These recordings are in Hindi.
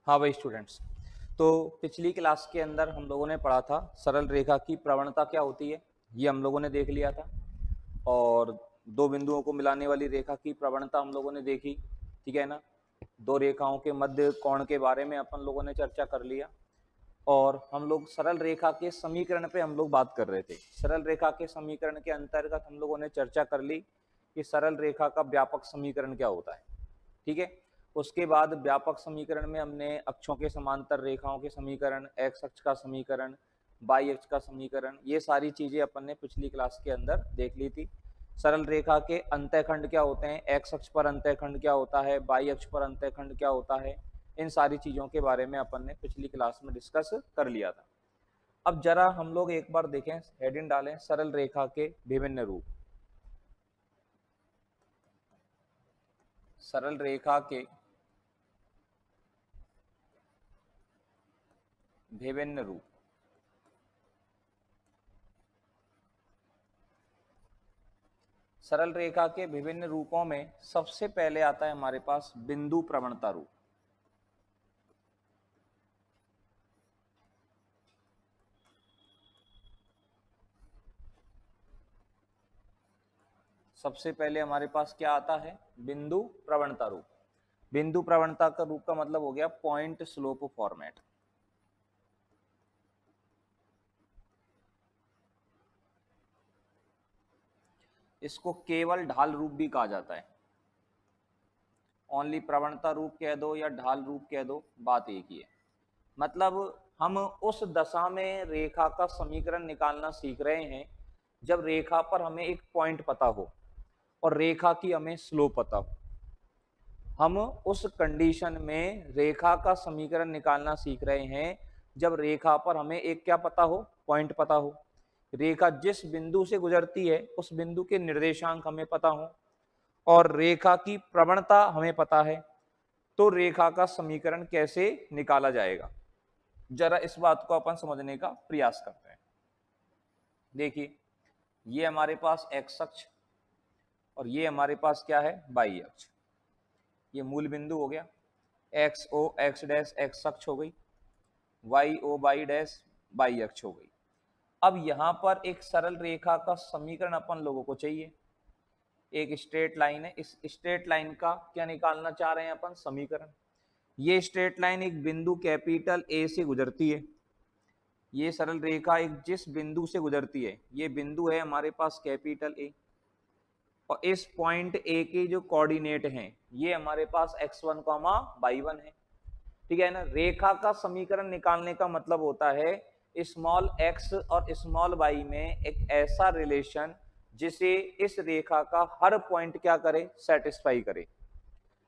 हाँ भाई स्टूडेंट्स, तो पिछली क्लास के अंदर हम लोगों ने पढ़ा था सरल रेखा की प्रवणता क्या होती है, ये हम लोगों ने देख लिया था। और दो बिंदुओं को मिलाने वाली रेखा की प्रवणता हम लोगों ने देखी, ठीक है ना। दो रेखाओं के मध्य कोण के बारे में अपन लोगों ने चर्चा कर लिया। और हम लोग सरल रेखा के समीकरण पे हम लोग बात कर रहे थे। सरल रेखा के समीकरण के अंतर्गत हम लोगों ने चर्चा कर ली कि सरल रेखा का व्यापक समीकरण क्या होता है, ठीक है। उसके बाद व्यापक समीकरण में हमने अक्षों के समांतर रेखाओं के समीकरण, एक्स अक्ष का समीकरण, वाई अक्ष का समीकरण, ये सारी चीजें अपन ने पिछली क्लास के अंदर देख ली थी। सरल रेखा के अंतःखंड क्या होते हैं, एक्स अक्ष पर अंतःखंड क्या होता है, वाई अक्ष पर अंतःखंड क्या होता है, इन सारी चीजों के बारे में अपन ने पिछली क्लास में डिस्कस कर लिया था। अब जरा हम लोग एक बार देखें, हेडिंग डालें सरल रेखा के विभिन्न रूप। सरल रेखा के विभिन्न रूप। सरल रेखा के विभिन्न रूपों में सबसे पहले आता है हमारे पास बिंदु प्रवणता रूप। सबसे पहले हमारे पास क्या आता है, बिंदु प्रवणता रूप। बिंदु प्रवणता का रूप का मतलब हो गया पॉइंट स्लोप फॉर्मेट। इसको केवल ढाल रूप भी कहा जाता है। ओनली प्रवणता रूप कह दो या ढाल रूप कह दो, बात एक ही है। मतलब हम उस दशा में रेखा का समीकरण निकालना सीख रहे हैं जब रेखा पर हमें एक पॉइंट पता हो और रेखा की हमें स्लोप पता हो। हम उस कंडीशन में रेखा का समीकरण निकालना सीख रहे हैं जब रेखा पर हमें एक क्या पता हो, पॉइंट पता हो। रेखा जिस बिंदु से गुजरती है उस बिंदु के निर्देशांक हमें पता हो और रेखा की प्रवणता हमें पता है, तो रेखा का समीकरण कैसे निकाला जाएगा, जरा इस बात को अपन समझने का प्रयास करते हैं। देखिए, ये हमारे पास एक्स अक्ष और ये हमारे पास क्या है, वाई अक्ष। ये मूल बिंदु हो गया, X O X dash X अक्ष हो गई, Y O Y dash Y अक्ष हो गई। अब यहां पर एक सरल रेखा का समीकरण अपन लोगों को चाहिए। एक स्ट्रेट लाइन है, इस स्ट्रेट लाइन का क्या निकालना चाह रहे हैं अपन, समीकरण। ये स्ट्रेट लाइन एक बिंदु कैपिटल ए से गुजरती है। ये सरल रेखा एक जिस बिंदु से गुजरती है, ये बिंदु है हमारे पास कैपिटल ए, और इस पॉइंट ए के जो कोऑर्डिनेट हैं ये हमारे पास x1 y1 है, ठीक है ना। रेखा का समीकरण निकालने का मतलब होता है स्मॉल x और स्मॉल y में एक ऐसा रिलेशन जिसे इस रेखा का हर पॉइंट क्या करे, सेटिस्फाई करे।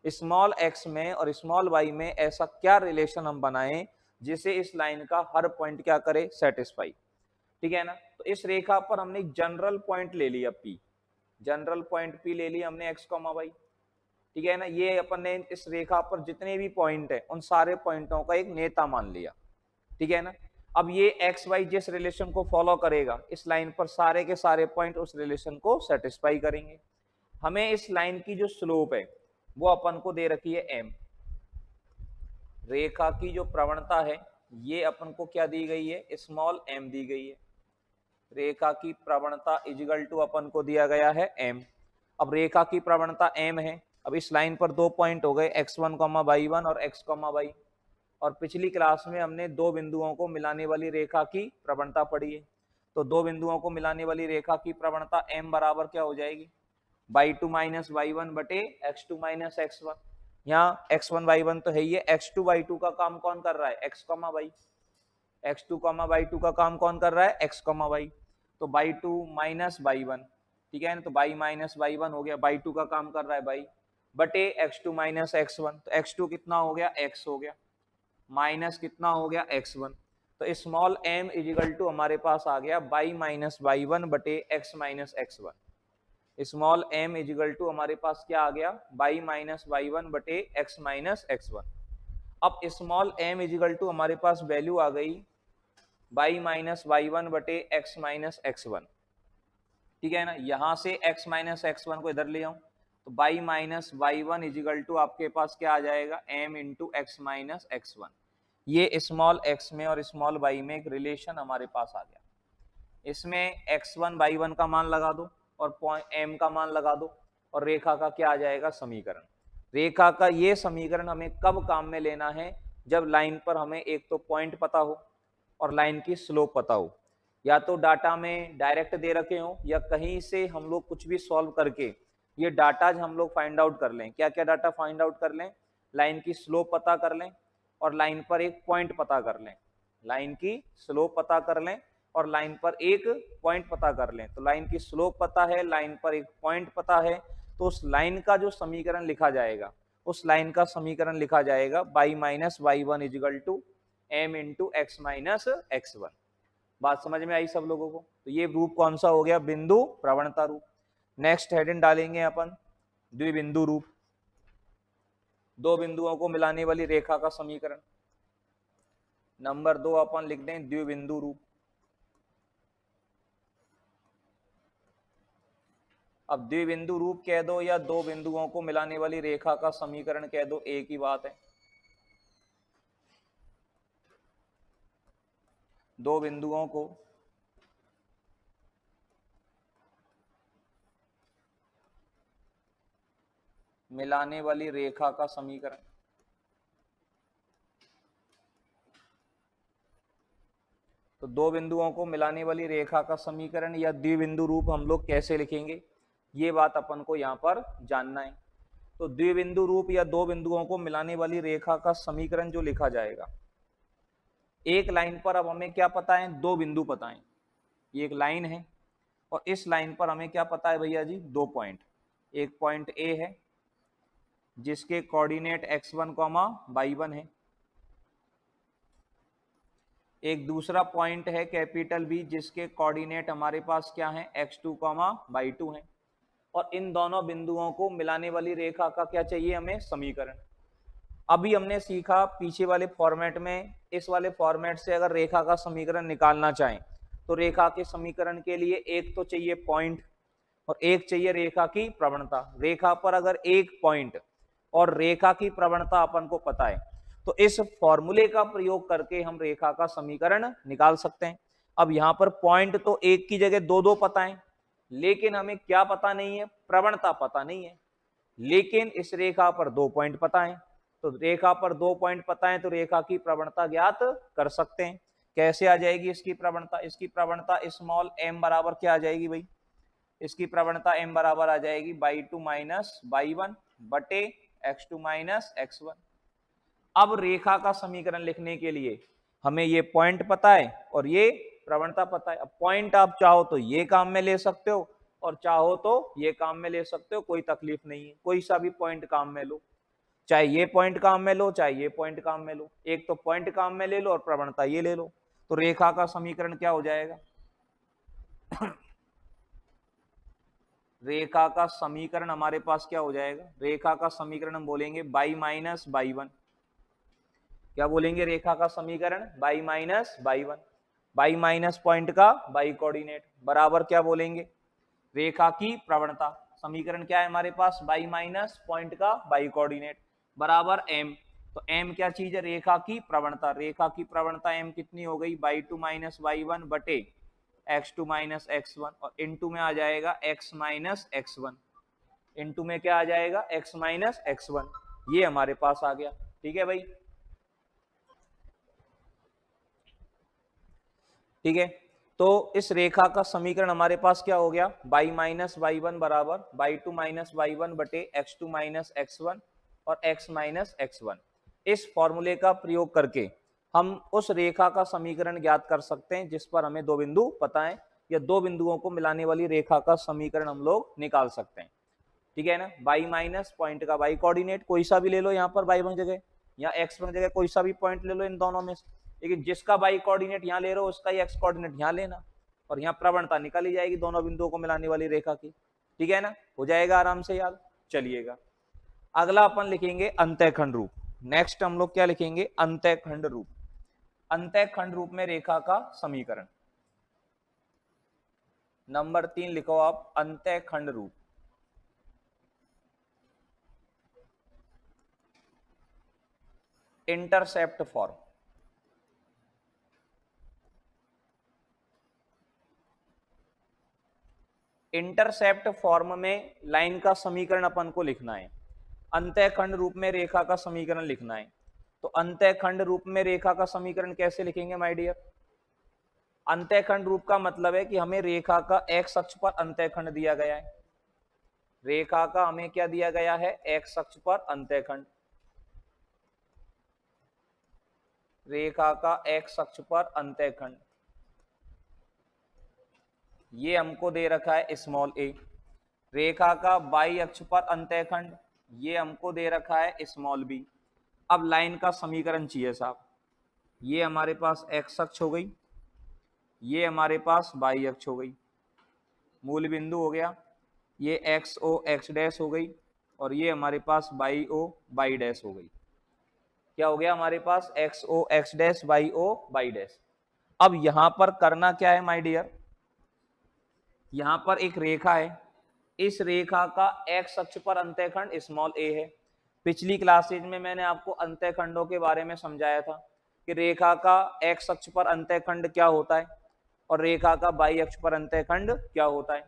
स्मॉल x में और स्मॉल y में ऐसा क्या रिलेशन हम बनाएं जिसे इस लाइन का हर पॉइंट क्या करे, सेटिस्फाई, ठीक है ना। तो इस रेखा पर हमने जनरल पॉइंट ले लिया P, जनरल पॉइंट P ले लिया हमने x, y, ठीक है ना। ये अपन ने इस रेखा पर जितने भी पॉइंट है उन सारे पॉइंटों का एक नेता मान लिया, ठीक है ना। अब ये एक्स वाई जिस रिलेशन को फॉलो करेगा इस लाइन पर सारे के सारे पॉइंट उस रिलेशन को सेटिस्फाई करेंगे। हमें इस लाइन की जो स्लोप है वो अपन को दे रखी है m। रेखा की जो प्रवणता है ये अपन को क्या दी गई है, स्मॉल m दी गई है। रेखा की प्रवणता इजिकल टू अपन को दिया गया है m। अब रेखा की प्रवणता m है। अब इस लाइन पर दो पॉइंट हो गए x1, y1 और x, y। और पिछली क्लास में हमने दो बिंदुओं को मिलाने वाली रेखा की प्रवणता पढ़ी है। तो दो बिंदुओं को मिलाने वाली रेखा की प्रवणता m बराबर क्या हो जाएगी, y2 माइनस y1 बटे x2 माइनस x1। यहाँ x1 y1 तो है ही है, x2 y2 का काम कौन कर रहा है, x, y। x2, y2 का काम कौन कर रहा है, x, y। तो y2 माइनस y1, ठीक है ना। तो y माइनस y1 हो गया, y2 का काम कर रहा है y बटे x2 माइनस x1। तो x2 कितना हो गया, x हो गया, माइनस कितना हो गया, x1। तो स्मॉल m इजिकल टू हमारे पास आ गया y माइनस y1 बटे x minus x1। Small m equal to हमारे पास क्या आ गया, y माइनस y1 बटे x माइनस x1। अब स्मॉल m इजिकल टू हमारे पास वैल्यू आ गई y माइनस y1 बटे x माइनस x1, ठीक है ना। यहां से x माइनस x1 को इधर ले आऊं, तो y minus Y one equal to आपके पास क्या आ जाएगा, m into X minus X one. ये स्मॉल x में और स्मॉल y में एक रिलेशन हमारे पास आ गया। इसमें x1 y1 का मान लगा दो और m का मान लगा दो और रेखा का क्या आ जाएगा, समीकरण। रेखा का ये समीकरण हमें कब काम में लेना है, जब लाइन पर हमें एक तो पॉइंट पता हो और लाइन की स्लोप पता हो, या तो डाटा में डायरेक्ट दे रखे हो या कहीं से हम लोग कुछ भी सॉल्व करके ये डाटा हम लोग फाइंड आउट कर लें। क्या क्या डाटा फाइंड आउट कर लें, लाइन की स्लोप पता कर लें और लाइन पर एक पॉइंट पता कर लें। लाइन की स्लोप पता कर लें और लाइन पर एक पॉइंट पता कर लें। तो लाइन की स्लोप पता है, लाइन पर एक पॉइंट पता है, तो उस लाइन का जो समीकरण लिखा जाएगा, उस लाइन का समीकरण लिखा जाएगा y minus Y one equal to M into X minus X one. बात समझ में आई सब लोगों को? तो ये रूप कौन सा हो गया, बिंदु प्रवणता रूप। नेक्स्ट हेडिंग डालेंगे अपन द्विबिंदु रूप, दो बिंदुओं को मिलाने वाली रेखा का समीकरण। नंबर 2 अपन लिख दें द्विबिंदु रूप। अब द्विबिंदु रूप कह दो या दो बिंदुओं को मिलाने वाली रेखा का समीकरण कह दो, एक ही बात है। दो बिंदुओं को मिलाने वाली रेखा का समीकरण। तो दो बिंदुओं को मिलाने वाली रेखा का समीकरण या द्विबिंदु रूप हम लोग कैसे लिखेंगे, ये बात अपन को यहाँ पर जानना है। तो द्विबिंदु रूप या दो बिंदुओं को मिलाने वाली रेखा का समीकरण जो लिखा जाएगा, एक लाइन पर अब हमें क्या पता है, दो बिंदु पता है। ये एक लाइन है और इस लाइन पर हमें क्या पता है भैया जी, दो पॉइंट। एक पॉइंट ए है जिसके कोऑर्डिनेट x1, y1 है। एक दूसरा पॉइंट है कैपिटल बी जिसके कोऑर्डिनेट हमारे पास क्या है, x2, y2 है। और इन दोनों बिंदुओं को मिलाने वाली रेखा का क्या चाहिए हमें, समीकरण। अभी हमने सीखा पीछे वाले फॉर्मेट में, इस वाले फॉर्मेट से अगर रेखा का समीकरण निकालना चाहें तो रेखा के समीकरण के लिए एक तो चाहिए पॉइंट और एक चाहिए रेखा की प्रवणता। रेखा पर अगर एक पॉइंट और रेखा की प्रवणता अपन को पता है तो इस फॉर्मूले का प्रयोग करके हम रेखा का समीकरण निकाल सकते हैं। अब यहाँ पर पॉइंट तो एक की जगह दो दो पता है, लेकिन हमें क्या पता नहीं है, प्रवणता पता नहीं है। लेकिन इस रेखा पर दो पॉइंट पता है, तो रेखा पर दो पॉइंट पता है तो रेखा की प्रवणता ज्ञात कर सकते हैं। कैसे आ जाएगी इसकी प्रवणता, इसकी प्रवणता स्मॉल m बराबर क्या आ जाएगी भाई, इसकी प्रवणता m बराबर आ जाएगी y2 माइनस y1 बटे x2 माइनस x1। अब रेखा का समीकरण लिखने के लिए हमें ये पॉइंट पता है और ये प्रवणता पता है। अब पॉइंट आप चाहो तो ये काम में ले सकते हो और चाहो तो ये काम में ले सकते हो, कोई तकलीफ नहीं है, कोई सा भी पॉइंट काम में लो। चाहे ये पॉइंट काम में लो, चाहे ये पॉइंट काम में लो, एक तो पॉइंट काम में ले लो और प्रवणता ये ले लो। तो रेखा का समीकरण क्या हो जाएगा, रेखा का समीकरण हमारे पास क्या हो जाएगा, रेखा का समीकरण हम बोलेंगे y माइनस वाई वन। क्या बोलेंगे रेखा का समीकरण, y minus Y one. y minus point का y कोऑर्डिनेट बराबर क्या बोलेंगे, रेखा की प्रवणता। समीकरण क्या है हमारे पास, y माइनस पॉइंट का y कोऑर्डिनेट बराबर m। तो m क्या चीज है, रेखा की प्रवणता। रेखा की प्रवणता m कितनी हो गई, y2 माइनस y1 बटे x2 माइनस x1 और इनटू में आ जाएगा x माइनस x1। इनटू में क्या आ जाएगा, x माइनस x1। ये हमारे पास आ गया। ठीक है भाई, ठीक है। तो इस रेखा का समीकरण हमारे पास क्या हो गया, y माइनस वाई वन बराबर y2 माइनस वाई वन बटे x2 माइनस x1 और x माइनस x1। इस फॉर्मूले का प्रयोग करके हम उस रेखा का समीकरण ज्ञात कर सकते हैं जिस पर हमें दो बिंदु पता है, या दो बिंदुओं को मिलाने वाली रेखा का समीकरण हम लोग निकाल सकते हैं। ठीक है ना, y माइनस पॉइंट का y कोऑर्डिनेट कोई सा भी ले लो, यहाँ पर y1 जगह या x1 जगह कोई सा भी पॉइंट ले लो इन दोनों में से, लेकिन जिसका y कोऑर्डिनेट यहाँ ले रहे हो उसका ही x कोऑर्डिनेट यहाँ लेना और यहाँ प्रवणता निकाली जाएगी दोनों बिंदुओं को मिलाने वाली रेखा की। ठीक है ना, हो जाएगा आराम से याद। चलिएगा अगला अपन लिखेंगे अंतःखंड रूप। नेक्स्ट हम लोग क्या लिखेंगे, अंतःखंड रूप। अंतःखंड रूप में रेखा का समीकरण। नंबर 3 लिखो आप, अंतःखंड रूप। Intercept form. इंटरसेप्ट फॉर्म में लाइन का समीकरण अपन को लिखना है, अंतःखंड रूप में रेखा का समीकरण लिखना है। तो अंतःखंड रूप में रेखा का समीकरण कैसे लिखेंगे माय डियर? अंतःखंड रूप का मतलब है कि हमें रेखा का एक्स अक्ष पर अंतःखंड दिया गया है। रेखा का हमें क्या दिया गया है? एक्स अक्ष पर अंतःखंड। रेखा का एक्स अक्ष पर अंतःखंड ये हमको दे रखा है स्मॉल ए। रेखा का बाई अक्ष पर अंतःखंड ये हमको दे रखा है स्मॉल बी। अब लाइन का समीकरण चाहिए साहब। ये हमारे पास एक्स अक्ष हो गई, ये हमारे पास बाई अक्ष हो गई, मूल बिंदु हो गया, ये एक्स ओ एक्स डैश हो गई, और ये हमारे पास बाई ओ बाई डैश हो गई। क्या हो गया हमारे पास? X O X dash Y O Y dash. अब यहां पर करना क्या है माय डियर? यहां पर एक रेखा है, इस रेखा का एक्स अक्ष पर अंतःखंड स्मॉल ए है। पिछली क्लासेज में मैंने आपको अंतःखंडों के बारे में समझाया था कि रेखा का एक्स अक्ष पर अंतःखंड क्या होता है और रेखा का बाई अक्ष पर अंतःखंड क्या होता है।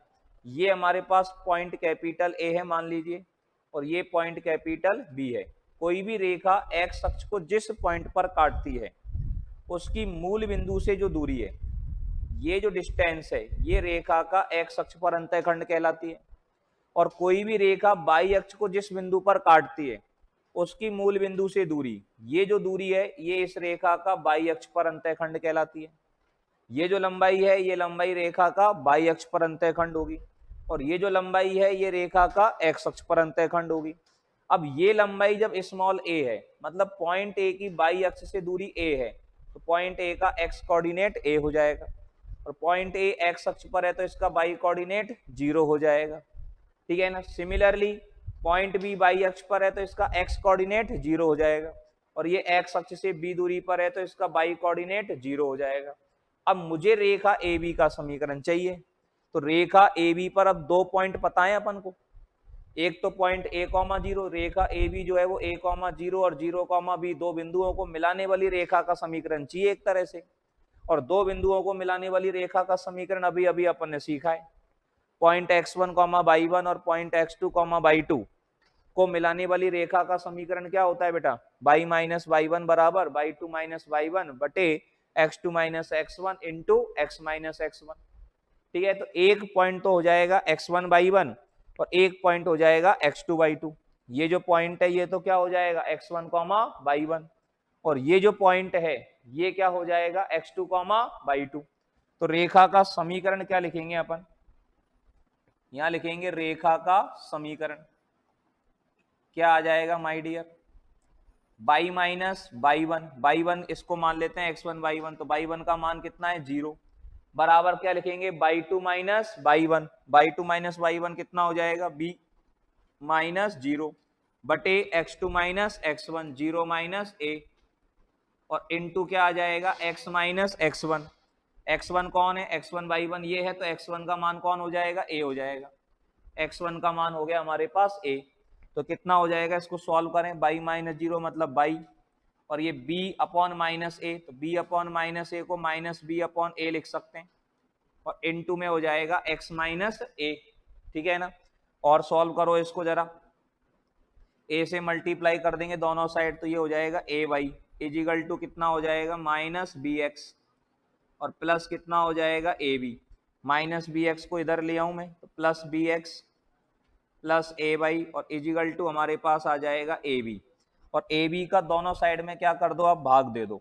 ये हमारे पास पॉइंट कैपिटल ए है मान लीजिए, और ये पॉइंट कैपिटल बी है। कोई भी रेखा एक्स अक्ष को जिस पॉइंट पर काटती है उसकी मूल बिंदु से जो दूरी है, ये जो डिस्टेंस है, ये रेखा का एक्स अक्ष पर अंतःखंड कहलाती है। और कोई भी रेखा बाई अक्ष को जिस बिंदु पर काटती है उसकी मूल बिंदु से दूरी, ये जो दूरी है, ये इस रेखा का बाई अक्ष पर अंतःखंड कहलाती है। ये जो लंबाई है, ये लंबाई रेखा का बाई अक्ष पर अंतःखंड होगी, और ये जो लंबाई है, ये रेखा का एक्स अक्ष पर अंतःखंड होगी। अब ये लंबाई जब स्मॉल ए है, मतलब पॉइंट ए की बाई अक्ष से दूरी ए है, तो पॉइंट ए का एक्स कोऑर्डिनेट ए हो जाएगा, और पॉइंट ए एक्स अक्ष पर है तो इसका बाई कोऑर्डिनेट 0 हो जाएगा। ठीक है ना? सिमिलरली पॉइंट बी बाई अक्ष पर है तो इसका एक्स कोऑर्डिनेट 0 हो जाएगा, और ये एक्स अक्ष से बी दूरी पर है तो इसका बाई कोऑर्डिनेट 0 हो जाएगा। अब मुझे रेखा ए बी का समीकरण चाहिए। तो रेखा ए बी पर अब दो पॉइंट पता है अपन को, एक तो पॉइंट ए कॉमा जीरो, रेखा ए बी जो है वो ए कॉमा जीरो और जीरो कॉमा बी दो बिंदुओं को मिलाने वाली रेखा का समीकरण चाहिए एक तरह से। और दो बिंदुओं को मिलाने वाली रेखा का समीकरण अभी अभी अपन ने सीखा है। Point x1 comma Y one और point x2 comma Y two को मिलाने वाली रेखा का समीकरण क्या होता है बेटा? बाई माइनस बाई वन बराबर Y two minus Y one बटे x2 minus x1 into x minus x1। ठीक है, तो एक पॉइंट तो हो जाएगा x1 बाई वन और एक पॉइंट हो जाएगा x2 बाई टू। ये जो पॉइंट है ये तो क्या हो जाएगा? x1 कॉमा बाई वन, और ये जो पॉइंट है ये क्या हो जाएगा? x2 comma Y to. तो रेखा का समीकरण क्या लिखेंगे अपन? यहां लिखेंगे रेखा का समीकरण क्या आ जाएगा my dear? Y minus Y one, Y one इसको मान लेते हैं x1 बाई वन, तो बाई वन का मान कितना है? 0, बराबर क्या लिखेंगे? Y two minus Y one, Y two minus Y one कितना हो जाएगा? b माइनस 0 बटे x2 minus x1, 0 minus a, और इनटू क्या आ जाएगा? x minus x1। x1 कौन है? x1 बाई वन ये है, तो x1 का मान कौन हो जाएगा? a हो जाएगा। x1 का मान हो गया हमारे पास a, तो कितना हो जाएगा? इसको सॉल्व करें, बाई माइनस 0 मतलब बाई, और ये b अपॉन माइनस a, तो b अपॉन माइनस a को माइनस b अपॉन a लिख सकते हैं, और इनटू में हो जाएगा x माइनस a। ठीक है ना? और सॉल्व करो इसको जरा, a से मल्टीप्लाई कर देंगे दोनों साइड, तो ये हो जाएगा a वाई इजिकल टू कितना हो जाएगा? माइनस बी एक्स, और प्लस कितना हो जाएगा? A B. Minus B X को इधर ले आऊं मैं, तो plus B X plus A Y, और इजिकल टू हमारे पास आ जाएगा ए बी। और ए बी का दोनों साइड में क्या कर दो? आप भाग दे दो।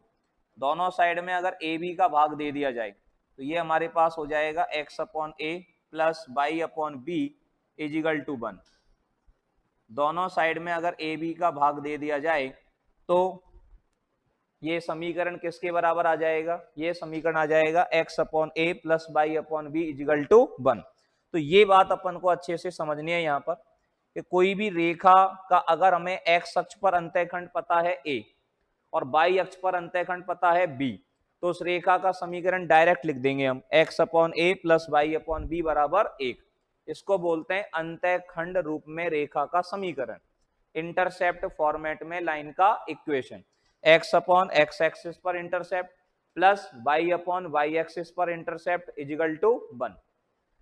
दोनों साइड में अगर ए बी का भाग दे दिया जाए तो ये हमारे पास हो जाएगा X upon A plus Y upon B equal to 1। दोनों साइड में अगर ए बी का भाग दे दिया जाए तो ये समीकरण किसके बराबर आ जाएगा? ये समीकरण आ जाएगा x upon A plus Y upon B equal to 1। तो ये बात अपन को अच्छे से समझनी है यहाँ पर कि कोई भी रेखा का अगर हमें x अक्ष पर अंतःखंड पता है a और बाई अक्ष पर अंतःखंड पता है b, तो उस रेखा का समीकरण डायरेक्ट लिख देंगे हम, x upon A plus Y upon B बराबर 1। इसको बोलते हैं अंतःखंड रूप में रेखा का समीकरण, इंटरसेप्ट फॉर्मेट में लाइन का equation. x upon x axis पर intercept plus y upon y axis पर इंटरसेप्ट इजिकल टू 1,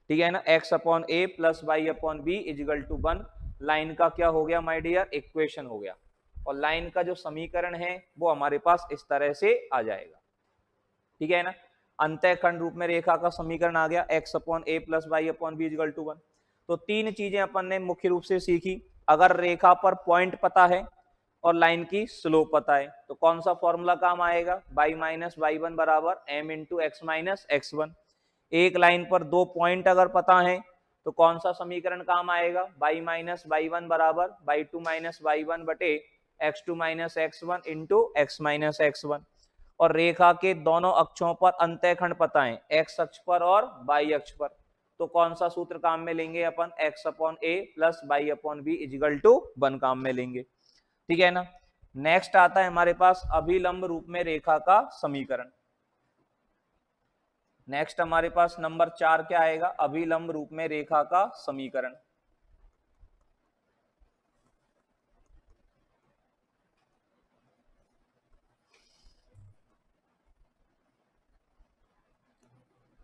ठीक है ना। x upon a plus y upon b equal to 1 लाइन का क्या हो गया माय डियर, इक्वेशन हो गया। और लाइन का जो समीकरण है वो हमारे पास इस तरह से आ जाएगा, ठीक है ना। अंतःखंड रूप में रेखा का समीकरण आ गया x upon a plus y upon b equal to 1। तो तीन चीजें अपन ने मुख्य रूप से सीखी। अगर रेखा पर पॉइंट पता है और लाइन की स्लोप पता है तो कौन सा फॉर्मूला काम आएगा, y माइनस y1 बराबर m into X minus x1। एक लाइन पर दो पॉइंट अगर पता है तो कौन सा समीकरण काम आएगा, y माइनस y1 बराबर y2 माइनस y1 बटे x2 minus x1 into X minus x1। और रेखा के दोनों अक्षों पर अंतःखंड पता है, x अक्ष पर और y अक्ष पर, तो कौन सा सूत्र काम में लेंगे अपन, x upon a plus y upon b equal to 1 काम में लेंगे, ठीक है ना। नेक्स्ट आता है हमारे पास अभिलंब रूप में रेखा का समीकरण। नेक्स्ट हमारे पास नंबर 4 क्या आएगा, अभिलंब रूप में रेखा का समीकरण।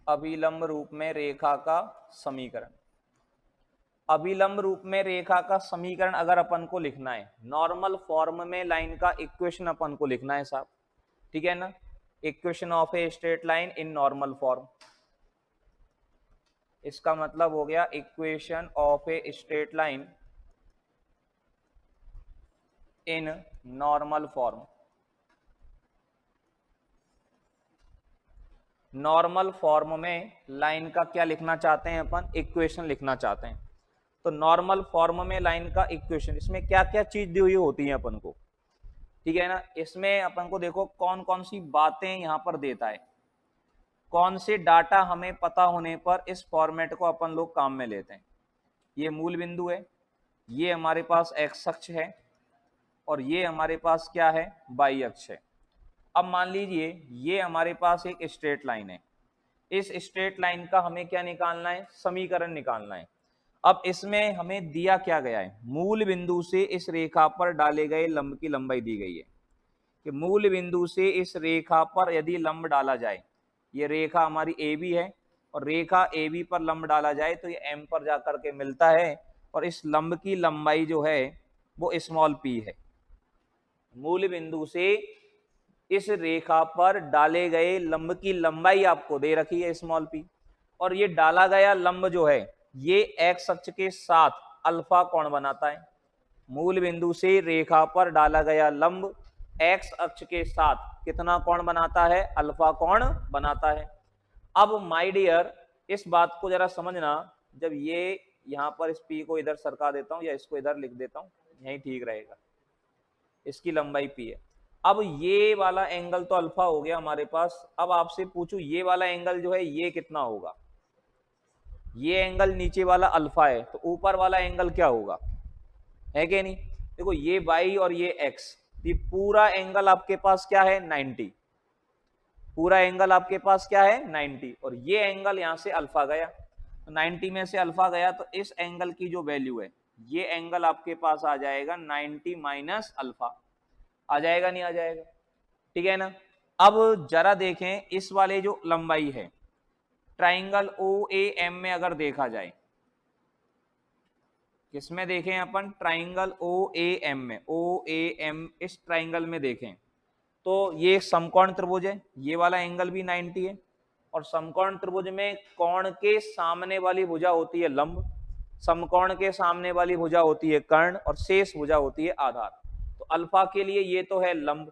अभिलंब रूप में रेखा का समीकरण। अभिलंब रूप में रेखा का समीकरण अगर अपन को लिखना है, नॉर्मल फॉर्म में लाइन का इक्वेशन अपन को लिखना है साहब, ठीक है ना। Equation of a straight line in normal form, इसका मतलब हो गया equation of a straight line in normal form. Normal form में लाइन का क्या लिखना चाहते हैं अपन, इक्वेशन लिखना चाहते हैं। तो नॉर्मल फॉर्म में लाइन का इक्वेशन, इसमें क्या क्या चीज दी हुई होती है अपन को, ठीक है ना। इसमें अपन को देखो कौन कौन सी बातें यहां पर देता है, कौन से डाटा हमें पता होने पर इस फॉर्मेट को अपन लोग काम में लेते हैं। ये मूल बिंदु है, ये हमारे पास एक्स अक्ष है और ये हमारे पास क्या है, वाई अक्ष है। अब मान लीजिए ये हमारे पास एक स्ट्रेट लाइन है, इस स्ट्रेट लाइन का हमें क्या निकालना है, समीकरण निकालना है। अब इसमें हमें दिया क्या गया है, मूल बिंदु से इस रेखा पर डाले गए लंब की लंबाई दी गई है कि मूल बिंदु से इस रेखा पर यदि लंब डाला जाए, ये रेखा हमारी ए बी है और रेखा ए बी पर लंब डाला जाए तो ये एम पर जाकर के मिलता है और इस लंब की लंबाई जो है वो स्मॉल पी है। मूल बिंदु से इस रेखा पर डाले गए लंब की लंबाई आपको दे रखी है स्मॉल पी, और ये डाला गया लंब जो है ये एक्स अक्ष के साथ अल्फा कोण बनाता है। मूल बिंदु से रेखा पर डाला गया लंब एक्स अक्ष के साथ कितना कोण बनाता है, अल्फा कोण बनाता है। अब माय डियर इस बात को जरा समझना, जब ये यहां पर इस पी को इधर सरका देता हूं या इसको इधर लिख देता हूं, यही ठीक रहेगा, इसकी लंबाई पी है। अब ये वाला एंगल तो अल्फा हो गया हमारे पास। अब आपसे पूछूं ये वाला एंगल जो है ये कितना होगा, ये एंगल नीचे वाला अल्फा है तो ऊपर वाला एंगल क्या होगा, है कि नहीं। देखो ये y और ये x, ये पूरा एंगल आपके पास क्या है 90, पूरा एंगल आपके पास क्या है 90, और ये एंगल यहां से अल्फा गया, तो 90 में से अल्फा गया तो इस एंगल की जो वैल्यू है ये एंगल आपके पास आ जाएगा 90 माइनस अल्फा, आ जाएगा नहीं आ जाएगा, ठीक है ना। अब जरा देखें इस वाले जो लंबाई है ट्राइंगल ओ ए एम में अगर देखा जाए, किसमें देखें अपन, ट्राइंगल ओ ए एम में, ओ ए एम इस ट्राइंगल में देखें तो ये समकोण त्रिभुज है, ये वाला एंगल भी 90 है, और समकोण त्रिभुज में कोण के सामने वाली भुजा होती है लंब, समकोण के सामने वाली भुजा होती है कर्ण और शेष भुजा होती है आधार। तो अल्फा के लिए ये तो है लंब,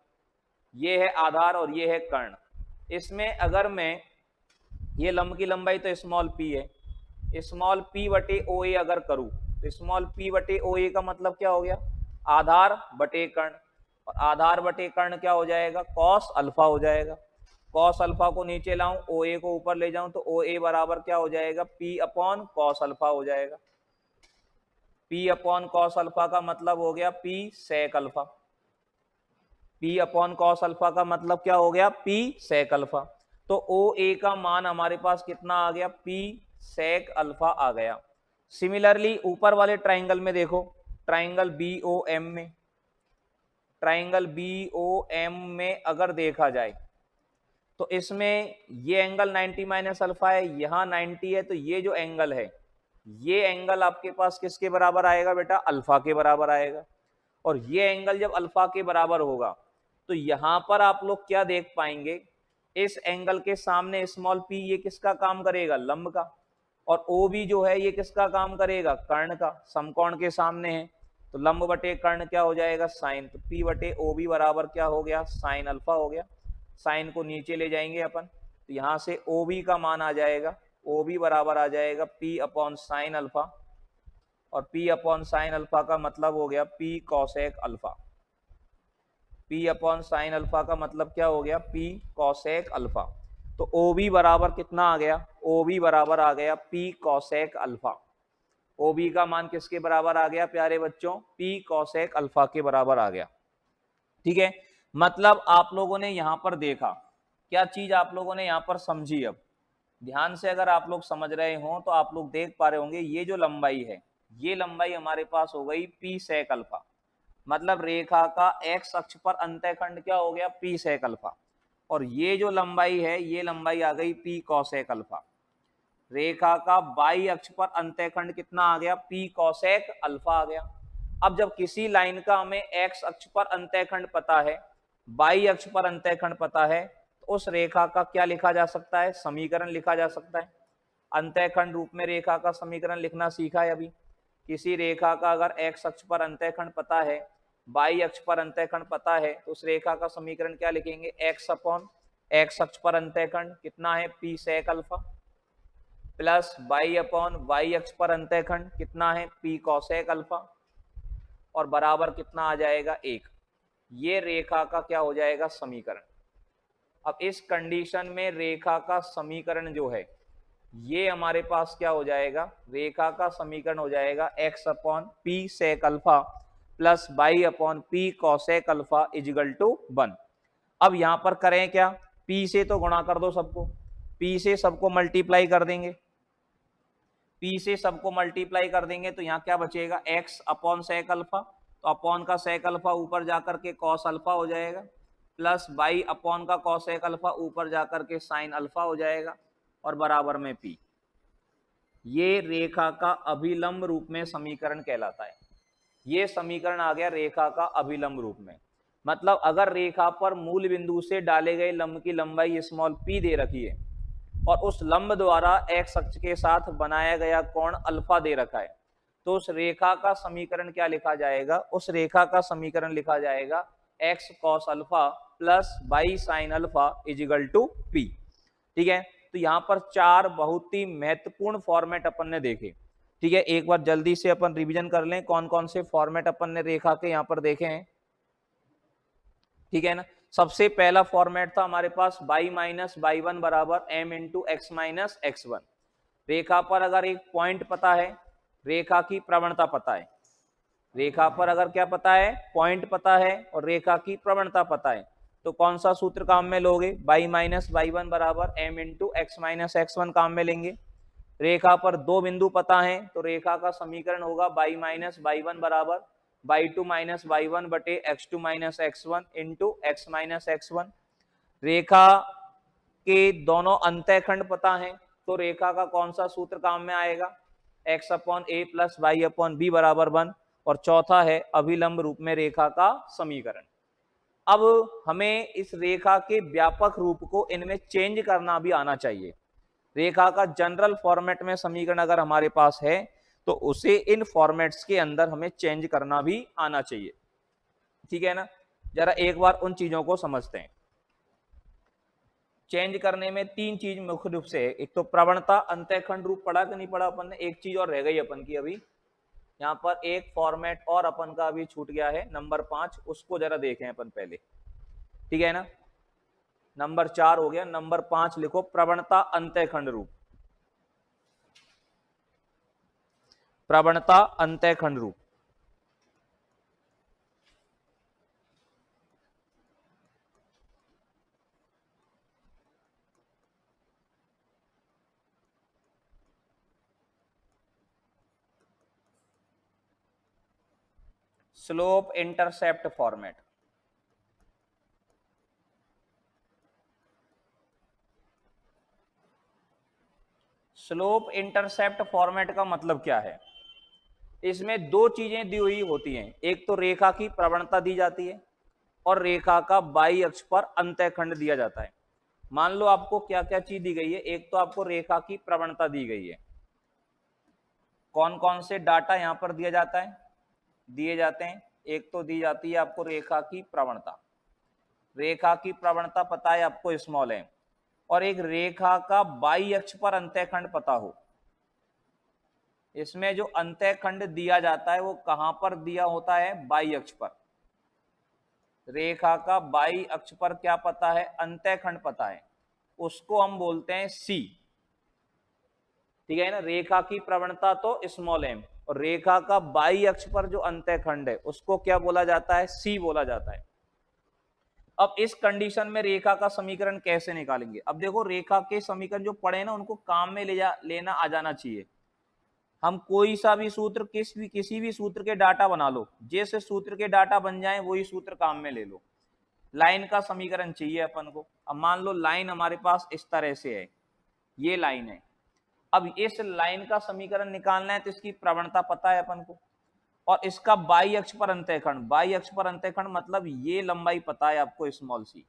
ये है आधार और ये है कर्ण। इसमें अगर मैं ये लंब की लंबाई तो स्मॉल पी है, स्मॉल पी बटे ओ ए अगर करूं तो स्मॉल पी बटे ओ ए का मतलब क्या हो गया, आधार बटे कर्ण, और आधार बटे कर्ण क्या हो जाएगा, कॉस अल्फा हो जाएगा। कॉस अल्फा को नीचे लाऊं, ओ ए को ऊपर ले जाऊं तो ओ ए बराबर क्या हो जाएगा, पी अपॉन कॉस अल्फा हो जाएगा। पी अपॉन कॉस अल्फा का मतलब हो गया P sec alpha, P upon cos alpha का मतलब क्या हो गया, पी सेक अल्फा। तो ओ ए का मान हमारे पास कितना आ गया, पी सेक अल्फा आ गया। सिमिलरली ऊपर वाले ट्राइंगल में देखो, ट्राइंगल बी ओ एम में, ट्राइंगल बी ओ एम में अगर देखा जाए तो इसमें ये एंगल 90 माइनस अल्फा है, यहाँ 90 है, तो ये जो एंगल है ये एंगल आपके पास किसके बराबर आएगा बेटा? अल्फा के बराबर आएगा। और ये एंगल जब अल्फा के बराबर होगा तो यहां पर आप लोग क्या देख पाएंगे, इस एंगल के सामने स्मॉल पी ये किसका काम करेगा? लंब का। और ओ बी जो है ये किसका काम करेगा? कर्ण का। समकोण के सामने है तो लंब बटे कर्ण क्या हो जाएगा? साइन। तो पी बटे ओ बी बराबर क्या हो गया? साइन अल्फा हो गया। साइन को नीचे ले जाएंगे अपन तो यहां से ओ बी का मान आ जाएगा, ओ बी बराबर आ जाएगा पी अपॉन साइन अल्फा। और P अपॉन साइन अल्फा का मतलब हो गया P cosec alpha. P upon sine alpha का मतलब क्या हो गया? P cosec alpha. तो OB बराबर कितना आ गया? OB बराबर आ गया P कॉसेक अल्फा। OB का मान किसके बराबर आ गया प्यारे बच्चों? P कॉसेक अल्फा के बराबर आ गया। ठीक है, मतलब आप लोगों ने यहां पर देखा, क्या चीज आप लोगों ने यहां पर समझी? अब ध्यान से अगर आप लोग समझ रहे हो तो आप लोग देख पा रहे होंगे ये जो लंबाई है ये लंबाई हमारे पास हो गई पी सेक अल्फा। मतलब रेखा का एक्स अक्ष पर अंतःखंड क्या हो गया? P sec alpha. और ये जो लंबाई है ये लंबाई आ गई पी कॉसेक अल्फा। रेखा का बाई अक्ष पर अंतःखंड कितना आ गया? पी कॉसेक अल्फा आ गया। अब जब किसी लाइन का हमें एक्स अक्ष पर अंतःखंड पता है, बाई अक्ष पर अंतःखंड पता है, तो उस रेखा का क्या लिखा जा सकता है? समीकरण लिखा जा सकता है। अंतःखंड रूप में रेखा का समीकरण लिखना सीखा है अभी। किसी रेखा का अगर एक्स अक्ष पर अंतःखंड पता है, बाई अक्ष पर अंतःखंड पता है, तो उस रेखा का समीकरण क्या लिखेंगे? एक्स अपॉन एक्स अक्ष पर अंतःखंड कितना है? P sec alpha, plus Y upon Y अक्ष पर अंतःखंड कितना है? पी कॉसेक अल्फा, और बराबर कितना आ जाएगा? 1। ये रेखा का क्या हो जाएगा? समीकरण। अब इस कंडीशन में रेखा का समीकरण जो है ये हमारे पास क्या हो जाएगा? रेखा का समीकरण हो जाएगा X upon P sec alpha plus Y upon P cosec alpha equal to 1। अब यहां पर करें क्या? पी से तो गुणा कर दो सबको, पी से सबको मल्टीप्लाई कर देंगे, पी से सबको मल्टीप्लाई कर देंगे तो यहाँ क्या बचेगा? एक्स अपॉन सेक अल्फा, तो अपॉन का सेक अल्फा ऊपर जाकर के कॉस अल्फा हो जाएगा, प्लस बाई अपॉन का कॉसेक अल्फा ऊपर जाकर के साइन अल्फा हो जाएगा, और बराबर में पी। ये रेखा का अभिलंब रूप में समीकरण कहलाता है। ये समीकरण आ गया रेखा का अभिलंब रूप में। मतलब अगर रेखा पर मूल बिंदु से डाले गए लंब की लंबाई स्मॉल पी दे रखी है और उस लंब द्वारा एक्स अक्ष के साथ बनाया गया कोण अल्फा दे रखा है, तो उस रेखा का समीकरण क्या लिखा जाएगा? उस रेखा का समीकरण लिखा जाएगा X cos alpha plus Y sine alpha equal to P. ठीक है, तो यहाँ पर 4 बहुत ही महत्वपूर्ण फॉर्मेट अपन ने देखे। ठीक है, एक बार जल्दी से अपन रिवीजन कर लें कौन कौन से फॉर्मेट अपन ने रेखा के यहाँ पर देखे हैं। ठीक है ना, सबसे पहला फॉर्मेट था हमारे पास बाई माइनस बाई वन बराबर M into X minus X one. रेखा पर अगर एक पॉइंट पता है, रेखा की प्रवणता पता है, रेखा पर अगर क्या पता है? पॉइंट पता है और रेखा की प्रवणता पता है, तो कौन सा सूत्र काम में लोगे? बाई माइनस बाई वन बराबर M into X minus X one काम में लेंगे। रेखा पर 2 बिंदु पता है तो रेखा का समीकरण होगा बाई माइनस बाई वन बराबर Y two minus Y one बटे X two minus X one into X minus X one. रेखा के दोनों अंतःखंड पता है तो रेखा का कौन सा सूत्र काम में आएगा? X upon A plus Y upon B बराबर 1। और चौथा है अभिलंब रूप में रेखा का समीकरण। अब हमें इस रेखा के व्यापक रूप को इनमें चेंज करना भी आना चाहिए। रेखा का जनरल फॉर्मेट में समीकरण अगर हमारे पास है तो उसे इन फॉर्मेट्स के अंदर हमें चेंज करना भी आना चाहिए। ठीक है ना, जरा एक बार उन चीजों को समझते हैं। चेंज करने में 3 चीज मुख्य रूप से है। एक तो प्रवणता, अंतःखंड रूप पढ़ा कि नहीं पढ़ा अपन ने? एक चीज और रह गई अपन की अभी, यहाँ पर एक फॉर्मेट और अपन का अभी छूट गया है, नंबर 5, उसको जरा देखें अपन पहले। ठीक है ना, नंबर 4 हो गया, नंबर 5 लिखो प्रवणता अंतःखंड रूप। प्रवणता अंतःखंड रूप। Slope intercept format. Slope intercept format का मतलब क्या है? इसमें दो चीजें दी हुई होती हैं, एक तो रेखा की प्रवणता दी जाती है और रेखा का बाई अक्ष पर अंतःखंड दिया जाता है। मान लो आपको क्या क्या चीज दी गई है, एक तो आपको रेखा की प्रवणता दी गई है। कौन कौन से डाटा यहां पर दिया जाता है, दिए जाते हैं? एक तो दी जाती है आपको रेखा की प्रवणता, रेखा की प्रवणता पता है आपको स्मॉल है, और एक रेखा का बाई अक्ष पर अंतःखंड पता हो। इसमें जो अंतःखंड दिया जाता है वो कहां पर दिया होता है? बाई अक्ष पर। रेखा का बाई अक्ष पर क्या पता है? अंतःखंड पता है, उसको हम बोलते हैं सी। ठीक है ना, रेखा की प्रवणता तो स्मॉल एम, और रेखा का बाई अक्ष पर जो अंतःखंड है उसको क्या बोला जाता है? सी बोला जाता है। अब इस कंडीशन में रेखा का समीकरण कैसे निकालेंगे? अब देखो, रेखा के समीकरण जो पढ़े ना उनको काम में लेना आ जाना चाहिए। हम कोई सा भी सूत्र, किसी भी सूत्र के डाटा बना लो, जैसे सूत्र के डाटा बन जाए वही सूत्र काम में ले लो। लाइन का समीकरण चाहिए अपन को। अब मान लो लाइन हमारे पास इस तरह से है, ये लाइन है। अब इस लाइन का समीकरण निकालना है तो इसकी प्रवणता पता है अपन को, और इसका बाई अक्ष पर अंतःखंड, बाई अक्ष पर अंतःखंड मतलब ये लंबाई पता है आपको स्मॉल सी।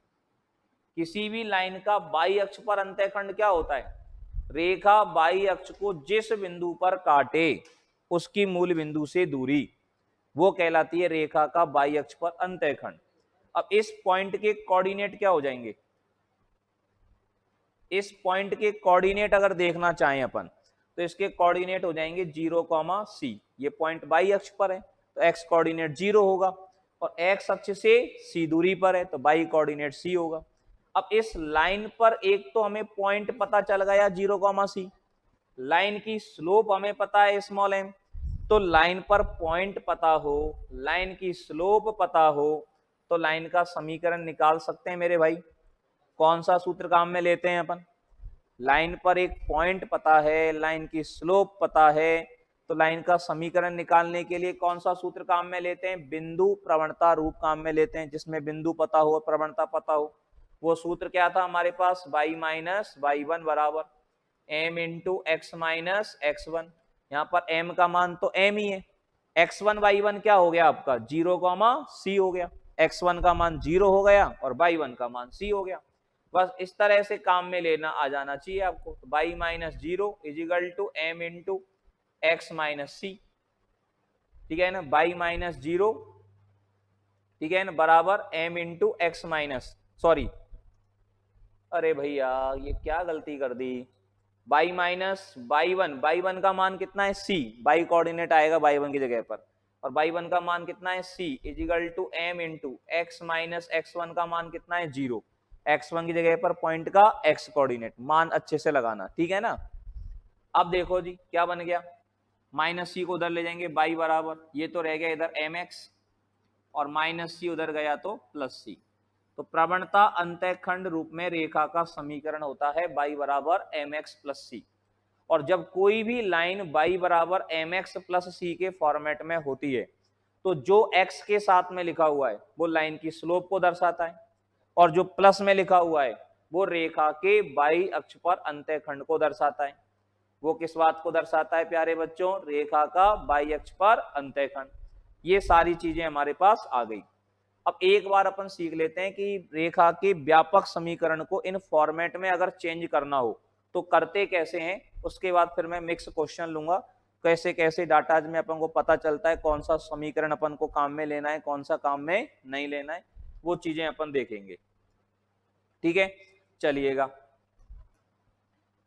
किसी भी लाइन का बाई अक्ष पर अंतःखंड क्या होता है? रेखा बाई अक्ष को जिस बिंदु पर काटे उसकी मूल बिंदु से दूरी, वो कहलाती है रेखा का बाई अक्ष पर अंतःखंड। अब इस पॉइंट के कोऑर्डिनेट क्या हो जाएंगे? इस पॉइंट के कोऑर्डिनेट अगर देखना चाहें अपन तो इसके कोऑर्डिनेट हो जाएंगे 0, c। ये पॉइंट बाई अक्ष पर है तो x कोऑर्डिनेट 0 होगा, और x अक्ष से c दूरी पर है तो बाई कोऑर्डिनेट c होगा। अब इस लाइन पर एक तो हमें पॉइंट पता चल गया 0, c, लाइन की स्लोप हमें पता है स्मॉल m। तो लाइन पर पॉइंट पता हो, लाइन की स्लोप पता हो, तो लाइन का समीकरण निकाल सकते हैं मेरे भाई। कौन सा सूत्र काम में लेते हैं अपन? लाइन पर एक पॉइंट पता है, लाइन की स्लोप पता है, तो लाइन का समीकरण निकालने के लिए कौन सा सूत्र काम में लेते हैं? बिंदु प्रवणता रूप काम में लेते हैं, जिसमें बिंदु पता हो, प्रवणता पता हो। वो सूत्र क्या था हमारे पास? y माइनस y1 बराबर m into X minus x1। यहाँ पर m का मान तो m ही है, x1 y1 क्या हो गया आपका? 0, c हो गया। x1 का मान 0 हो गया और y1 का मान c हो गया। बस इस तरह से काम में लेना आ जाना चाहिए आपको। तो y minus 0 equal to m into X minus C, ठीक है ना, y माइनस 0, ठीक है ना, बराबर m into X minus, sorry अरे भैया ये क्या गलती कर दी, y माइनस y1 का मान कितना है? c, y कोऑर्डिनेट आएगा y1 की जगह पर, और y1 का मान कितना है? c equal to m into X minus x1 का मान कितना है? 0। x1 की जगह पर पॉइंट का x कोऑर्डिनेट मान अच्छे से लगाना, ठीक है ना। अब देखो जी क्या बन गया, माइनस सी को उधर ले जाएंगे, y बराबर ये तो रह गया इधर mx, और माइनस सी उधर गया तो प्लस सी। तो प्रवणता अंतःखंड रूप में रेखा का समीकरण होता है y बराबर mx प्लस सी। और जब कोई भी लाइन y बराबर mx प्लस सी के फॉर्मेट में होती है तो जो x के साथ में लिखा हुआ है वो लाइन की स्लोप को दर्शाता है, और जो प्लस में लिखा हुआ है वो रेखा के बाई अक्ष पर अंतःखंड को दर्शाता है। वो किस बात को दर्शाता है प्यारे बच्चों? रेखा का बाई अक्ष पर अंतःखंड। ये सारी चीजें हमारे पास आ गई। अब एक बार अपन सीख लेते हैं कि रेखा के व्यापक समीकरण को इन फॉर्मेट में अगर चेंज करना हो तो करते कैसे हैं, उसके बाद फिर मैं मिक्स क्वेश्चन लूंगा। कैसे कैसे डाटा में अपन को पता चलता है कौन सा समीकरण अपन को काम में लेना है, कौन सा काम में नहीं लेना है, वो चीजें अपन देखेंगे। ठीक है, चलिएगा।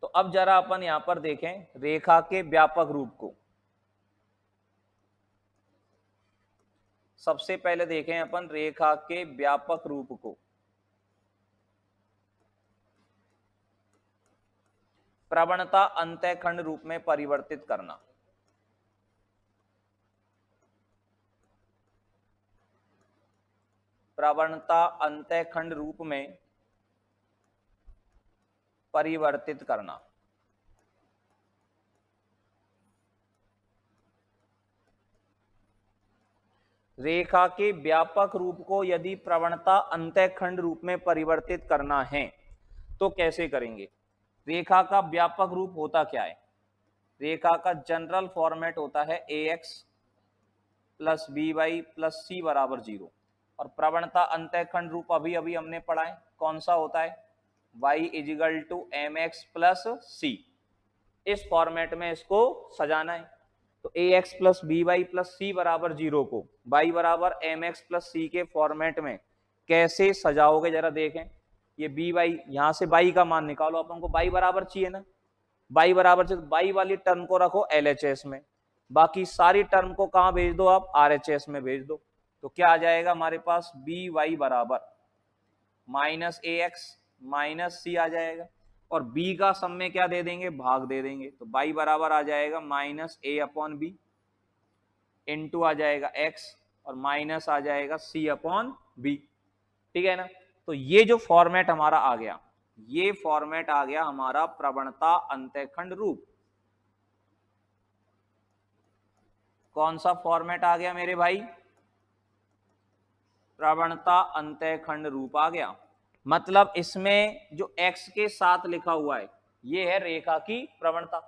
तो अब जरा अपन यहां पर देखें रेखा के व्यापक रूप को। सबसे पहले देखें अपन रेखा के व्यापक रूप को। प्रवणता अंतःखंड रूप में परिवर्तित करना। प्रवणता अंतःखंड रूप में परिवर्तित करना। रेखा के व्यापक रूप को यदि प्रवणता अंतःखंड रूप में परिवर्तित करना है तो कैसे करेंगे? रेखा का व्यापक रूप होता क्या है? रेखा का जनरल फॉर्मेट होता है ax plus B Y plus C बराबर 0, और प्रवणता अंतःखंड रूप अभी अभी हमने पढ़ा है, कौन सा होता है, y equal to M X plus C. इस फॉर्मेट में इसको सजाना है। तो ax plus B Y plus C बराबर 0 को y बराबर एम एक्स प्लस सी के फॉर्मेट में कैसे सजाओगे जरा देखें। ये बी वाई, यहां से y का मान निकालो, अपन को y बराबर चाहिए ना, y बराबर चाहिए, y वाली टर्म को रखो LHS में, बाकी सारी टर्म को कहां भेज दो आप, RHS में भेज दो। तो क्या आ जाएगा हमारे पास, बी वाई बराबर माइनस ए एक्स माइनस सी आ जाएगा, और b का सम में क्या दे देंगे, भाग दे देंगे। तो y बराबर आ जाएगा minus A upon B, into आ जाएगा x, और माइनस आ जाएगा c अपॉन बी। ठीक है ना। तो ये जो फॉर्मेट हमारा आ गया, ये फॉर्मेट आ गया हमारा प्रवणता अंतःखंड रूप। कौन सा फॉर्मेट आ गया मेरे भाई, प्रवणता अंतःखंड रूप आ गया। मतलब इसमें जो x के साथ लिखा हुआ है ये है रेखा की प्रवणता,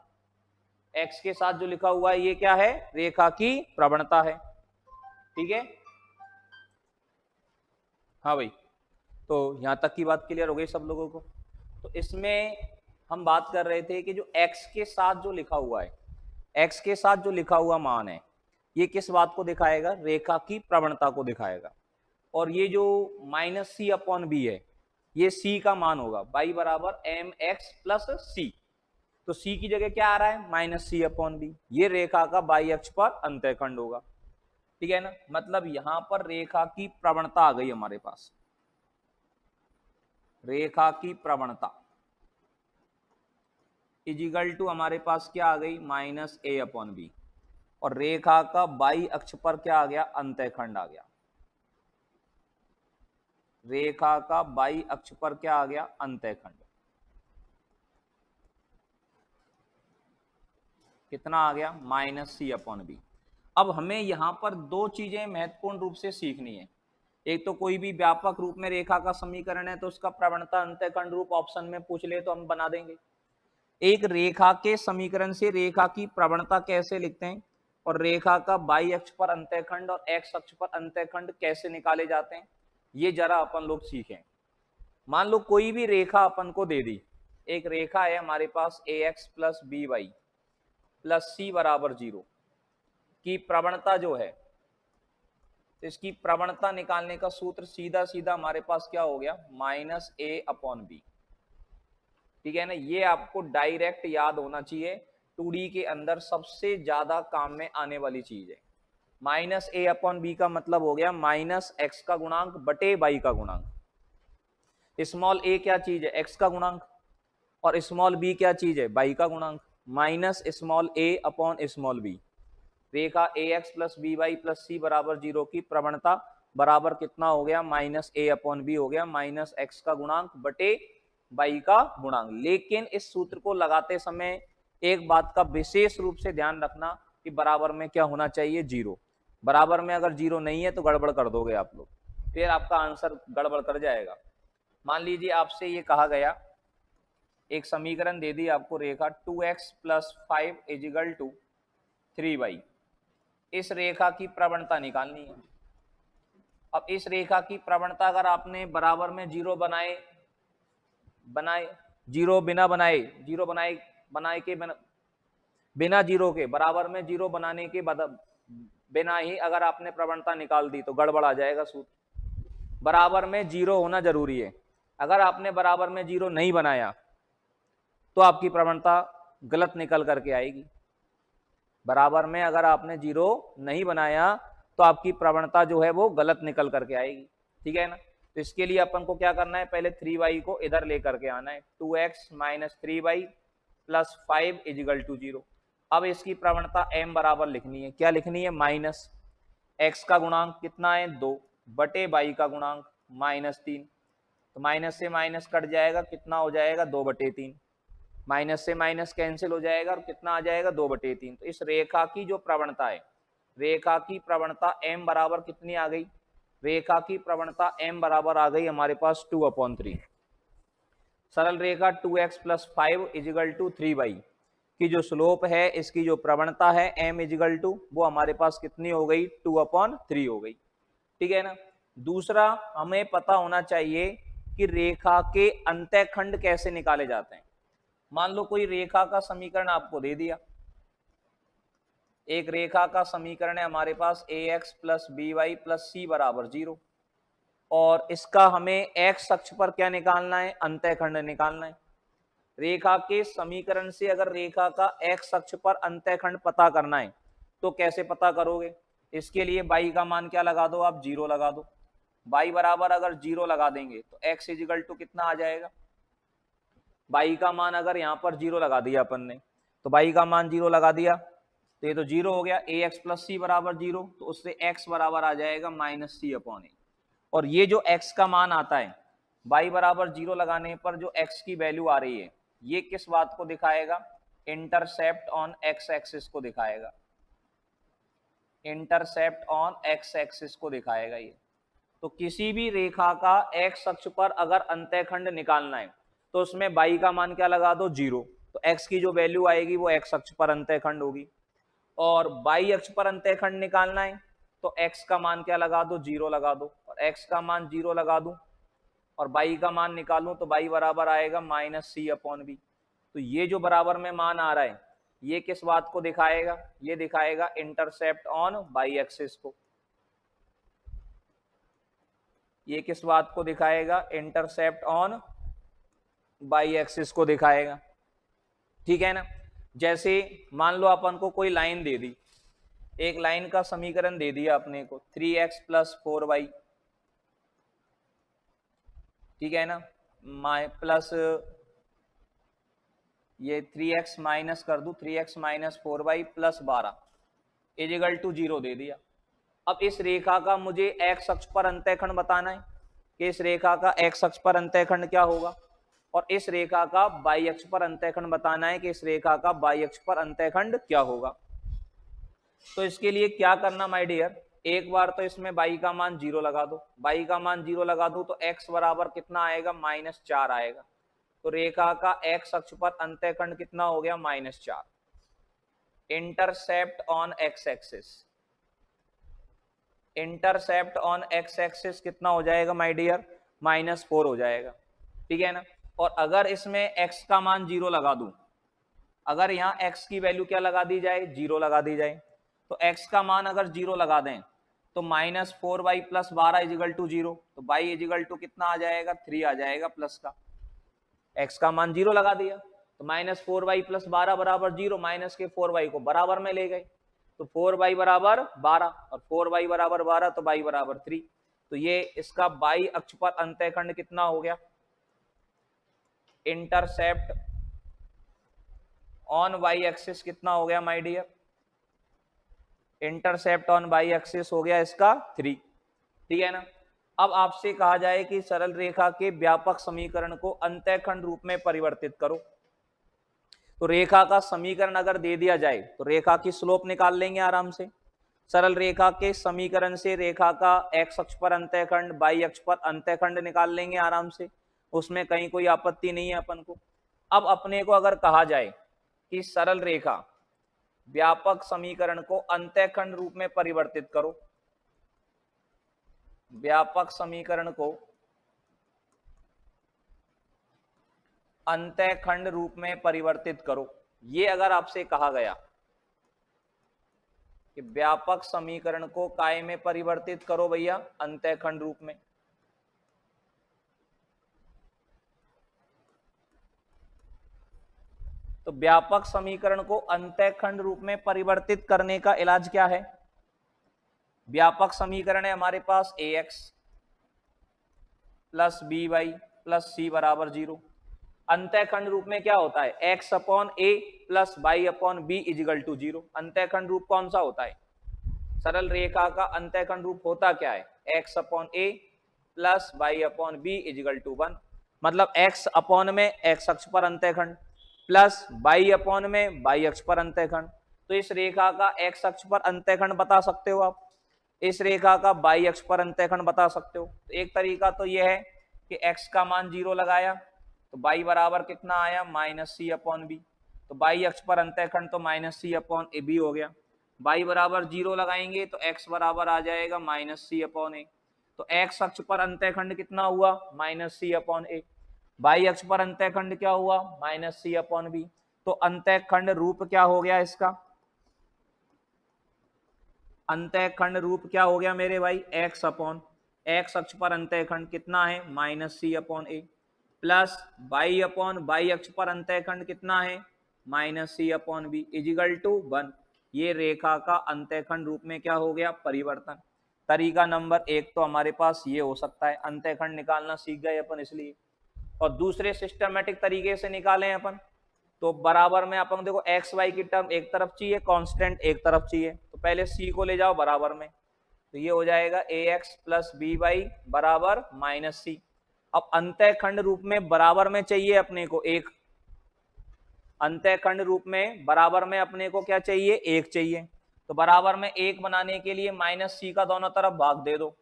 x के साथ जो लिखा हुआ है ये क्या है, रेखा की प्रवणता है। ठीक है, हाँ भाई, तो यहां तक की बात क्लियर हो गई सब लोगों को। तो इसमें हम बात कर रहे थे कि जो x के साथ जो लिखा हुआ है, x के साथ जो लिखा हुआ मान है, ये किस बात को दिखाएगा, रेखा की प्रवणता को दिखाएगा। और ये जो माइनस सी अपॉन बी है, ये c का मान होगा, y बराबर एम एक्स प्लस सी। तो c की जगह क्या आ रहा है, माइनस सी अपॉन बी। ये रेखा का बाई अक्ष पर अंतःखंड होगा। ठीक है ना। मतलब यहां पर रेखा की प्रवणता आ गई हमारे पास, रेखा की प्रवणता इजिकल टू हमारे पास क्या आ गई, माइनस ए अपॉन बी, और रेखा का बाई अक्ष पर क्या आ गया, अंतःखंड आ गया। रेखा का बाई अक्ष पर क्या आ गया, अंतःखंड। कितना आ गया, माइनस सी अपॉन बी। अब हमें यहां पर दो चीजें महत्वपूर्ण रूप से सीखनी है। एक तो कोई भी व्यापक रूप में रेखा का समीकरण है तो उसका प्रवणता अंतःखंड रूप ऑप्शन में पूछ ले तो हम बना देंगे। एक रेखा के समीकरण से रेखा की प्रवणता कैसे लिखते हैं, और रेखा का बाई अक्ष पर अंतःखंड और एक्स अक्ष पर अंतःखंड कैसे निकाले जाते हैं, ये जरा अपन लोग सीखें। मान लो कोई भी रेखा अपन को दे दी, एक रेखा है हमारे पास A X plus B Y plus C बराबर 0 की प्रवणता जो है, इसकी प्रवणता निकालने का सूत्र सीधा सीधा हमारे पास क्या हो गया, माइनस ए अपॉन बी। ठीक है ना। ये आपको डायरेक्ट याद होना चाहिए, 2D के अंदर सबसे ज्यादा काम में आने वाली चीज है। माइनस ए अपॉन बी का मतलब हो गया माइनस एक्स का गुणांक बटे वाई का गुणांक। स्मॉल ए क्या चीज है, एक्स का गुणांक, और स्मॉल बी क्या चीज है, वाई का गुणांक। Minus small A upon small B. रेखा A X plus B Y plus C बराबर 0 की प्रवणता बराबर कितना हो गया, माइनस ए अपॉन बी हो गया, माइनस एक्स का गुणांक बटे वाई का गुणांक। लेकिन इस सूत्र को लगाते समय एक बात का विशेष रूप से ध्यान रखना कि बराबर में क्या होना चाहिए, 0। बराबर में अगर 0 नहीं है तो गड़बड़ कर दोगे आप लोग, फिर आपका आंसर गड़बड़ कर जाएगा। मान लीजिए आपसे ये कहा गया, एक समीकरण दे दी आपको, रेखा 2x plus 5 is equal to 3y। इस रेखा की प्रवणता निकालनी है। अब इस रेखा की प्रवणता अगर आपने बराबर में 0 बनाए, जीरो बिना बनाए, जीरो बनाए बनाए के बिना जीरो के, बराबर में 0 बनाने के बिना ही अगर आपने प्रवणता निकाल दी तो गड़बड़ आ जाएगा सूत्र। बराबर में 0 होना जरूरी है। अगर आपने बराबर में 0 नहीं बनाया तो आपकी प्रवणता गलत निकल करके आएगी। बराबर में अगर आपने 0 नहीं बनाया तो आपकी प्रवणता जो है वो गलत निकल करके आएगी। ठीक है ना। तो इसके लिए अपन को क्या करना है, पहले 3y को इधर लेकर के आना है, 2x minus 3y plus 5 is equal to 0। अब इसकी प्रवणता m बराबर लिखनी है, क्या लिखनी है, माइनस x का गुणांक कितना है, 2 बटे y का गुणांक माइनस 3। तो माइनस से माइनस कट जाएगा, कितना हो जाएगा, 2 बटे 3। माइनस से माइनस कैंसिल हो जाएगा और कितना आ जाएगा, 2 बटे 3। तो इस रेखा की जो प्रवणता है, रेखा की प्रवणता m बराबर कितनी आ गई, रेखा की प्रवणता m बराबर आ गई हमारे पास 2/3। सरल रेखा 2x plus 5 is equal to 3y, की जो स्लोप है, इसकी जो प्रवणता है m इजिकल टू, वो हमारे पास कितनी हो गई, 2/3 हो गई। ठीक है ना। दूसरा हमें पता होना चाहिए कि रेखा के अंतःखंड कैसे निकाले जाते हैं। मान लो कोई रेखा का समीकरण आपको दे दिया, एक रेखा का समीकरण है हमारे पास ax plus B Y plus C बराबर 0, और इसका हमें x अक्ष पर क्या निकालना है, अंतःखंड निकालना है। रेखा के समीकरण से अगर रेखा का x अक्ष पर अंतःखंड पता करना है तो कैसे पता करोगे, इसके लिए y का मान क्या लगा दो, आप 0 लगा दो। y बराबर अगर 0 लगा देंगे तो x इजिकल टू कितना आ जाएगा, y का मान अगर यहाँ पर 0 लगा दिया अपन ने, तो y का मान 0 लगा दिया तो ये तो 0 हो गया, ax प्लस सी बराबर 0, तो उससे x बराबर आ जाएगा -c/a। और ये जो x का मान आता है y बराबर 0 लगाने पर जो x की वैल्यू आ रही है, ये किस बात को दिखाएगा, इंटरसेप्ट ऑन x एक्सिस को दिखाएगा, इंटरसेप्ट ऑन x एक्सिस को दिखाएगा ये। तो किसी भी रेखा का x अक्ष पर अगर अंतःखंड निकालना है तो उसमें y का मान क्या लगा दो, 0, तो x की जो वैल्यू आएगी वो x अक्ष पर अंतःखंड होगी। और y अक्ष पर अंतःखंड निकालना है तो x का मान क्या लगा दो, 0 लगा दो, और x का मान 0 लगा दूं और y का मान निकालूं तो y बराबर आएगा -c/b। तो ये जो बराबर में मान आ रहा है ये किस बात को दिखाएगा, ये दिखाएगा इंटरसेप्ट ऑन y एक्सिस को। ये किस बात को दिखाएगा, इंटरसेप्ट ऑन y एक्सिस को दिखाएगा। ठीक है ना। जैसे मान लो अपन को कोई लाइन दे दी, एक लाइन का समीकरण दे दिया अपने को 3x प्लस 4y, ठीक है ना, प्लस ये 3x माइनस कर दूं, 3x minus 4y plus 12 equal to 0 दे दिया। अब इस रेखा का मुझे x अक्ष पर अंतःखंड बताना है कि इस रेखा का x अक्ष पर अंतःखंड क्या होगा, और इस रेखा का y अक्ष पर अंतःखंड बताना है कि इस रेखा का y अक्ष पर अंतःखंड क्या होगा। तो इसके लिए क्या करना माय डियर, एक बार तो इसमें y का मान 0 लगा दो, y का मान 0 लगा दो तो x बराबर कितना आएगा, -4 आएगा। तो रेखा का x अक्ष पर अंतःखंड कितना हो गया, -4। Intercept on x axis, intercept on x axis कितना हो जाएगा माय डियर, -4 हो जाएगा। ठीक है ना। और अगर इसमें x का मान 0 लगा दूं, अगर यहाँ x की वैल्यू क्या लगा दी जाए, 0 लगा दी जाए, तो x का मान अगर 0 लगा दें तो -4y प्लस 12 इजिकल टू 0, तो y इजिकल टू कितना आ जाएगा, 3 आ जाएगा प्लस का। x का मान 0 लगा दिया तो -4y प्लस 12 बराबर 0, माइनस के 4y को बराबर में ले गए तो 4y बराबर 12 और 4y बराबर 12 तो y बराबर 3। तो ये इसका y अक्ष पर अंतःखंड कितना हो गया, इंटरसेप्ट ऑन y एक्सिस कितना हो गया my dear, intercept on y axis हो गया इसका 3। ठीक है ना। अब आपसे कहा जाए कि सरल रेखा के व्यापक समीकरण को अंतःखंड रूप में परिवर्तित करो, तो रेखा का समीकरण अगर दे दिया जाए तो रेखा की स्लोप निकाल लेंगे आराम से। सरल रेखा के समीकरण से रेखा का x अक्ष पर अंतःखंड, y अक्ष पर अंतःखंड निकाल लेंगे आराम से, उसमें कहीं कोई आपत्ति नहीं है अपन को। अब अपने को अगर कहा जाए कि सरल रेखा व्यापक समीकरण को अंतःखंड रूप में परिवर्तित करो, व्यापक समीकरण को अंतःखंड रूप में परिवर्तित करो, ये अगर आपसे कहा गया कि व्यापक समीकरण को काय में परिवर्तित करो भैया, अंतःखंड रूप में, तो व्यापक समीकरण को अंतःखंड रूप में परिवर्तित करने का इलाज क्या है। व्यापक समीकरण है हमारे पास ax plus B Y plus C बराबर 0। अंतःखंड रूप में क्या होता है, x upon a plus Y upon B equal to 0। अंतःखंड रूप कौन सा होता है, सरल रेखा का अंतःखंड रूप होता क्या है, x upon a plus Y upon B equal to 1। मतलब x अपॉन में x अक्ष पर अंतःखंड प्लस y अपॉन में y अक्ष पर अंतःखंड। तो इस रेखा का x अक्ष पर अंतःखंड बता सकते हो आप, इस रेखा का y अक्ष पर अंतःखंड बता सकते हो। तो एक तरीका तो यह है कि x का मान 0 लगाया तो y बराबर कितना आया, -c/b। तो बाई अक्ष पर अंतःखंड तो minus C upon A B हो गया। बाई बराबर 0 लगाएंगे तो एक्स बराबर आ जाएगा माइनस सी अपॉन ए। तो एक्स अक्ष पर अंतःखंड कितना हुआ minus C upon A. Y अक्ष पर अंतःखंड क्या हुआ माइनस सी अपॉन बी। तो अंतःखंड रूप क्या हो गया इसका, अंतःखंड रूप क्या हो गया मेरे भाई एक्स अपॉन एक्स अक्ष पर अंतःखंड कितना है minus C upon A plus Y upon Y अक्ष पर अंतःखंड कितना है minus C upon B equal to 1। ये रेखा का अंतःखंड रूप में क्या हो गया परिवर्तन। तरीका नंबर 1 तो हमारे पास ये हो सकता है, अंतःखंड निकालना सीख गए अपन इसलिए। और दूसरे सिस्टमेटिक तरीके से निकालें अपन तो बराबर में अपन देखो एक्स वाई की टर्म एक तरफ चाहिए, कांस्टेंट एक तरफ चाहिए, तो पहले सी को ले जाओ बराबर में, तो ये हो जाएगा ए एक्स प्लस बी वाई बराबर माइनस सी। अब अंतःखंड रूप में बराबर में चाहिए अपने को एक, अंतःखंड रूप में बराबर में अपने को क्या चाहिए एक चाहिए। तो बराबर में एक बनाने के लिए माइनस सी का दोनों तरफ भाग दे दो,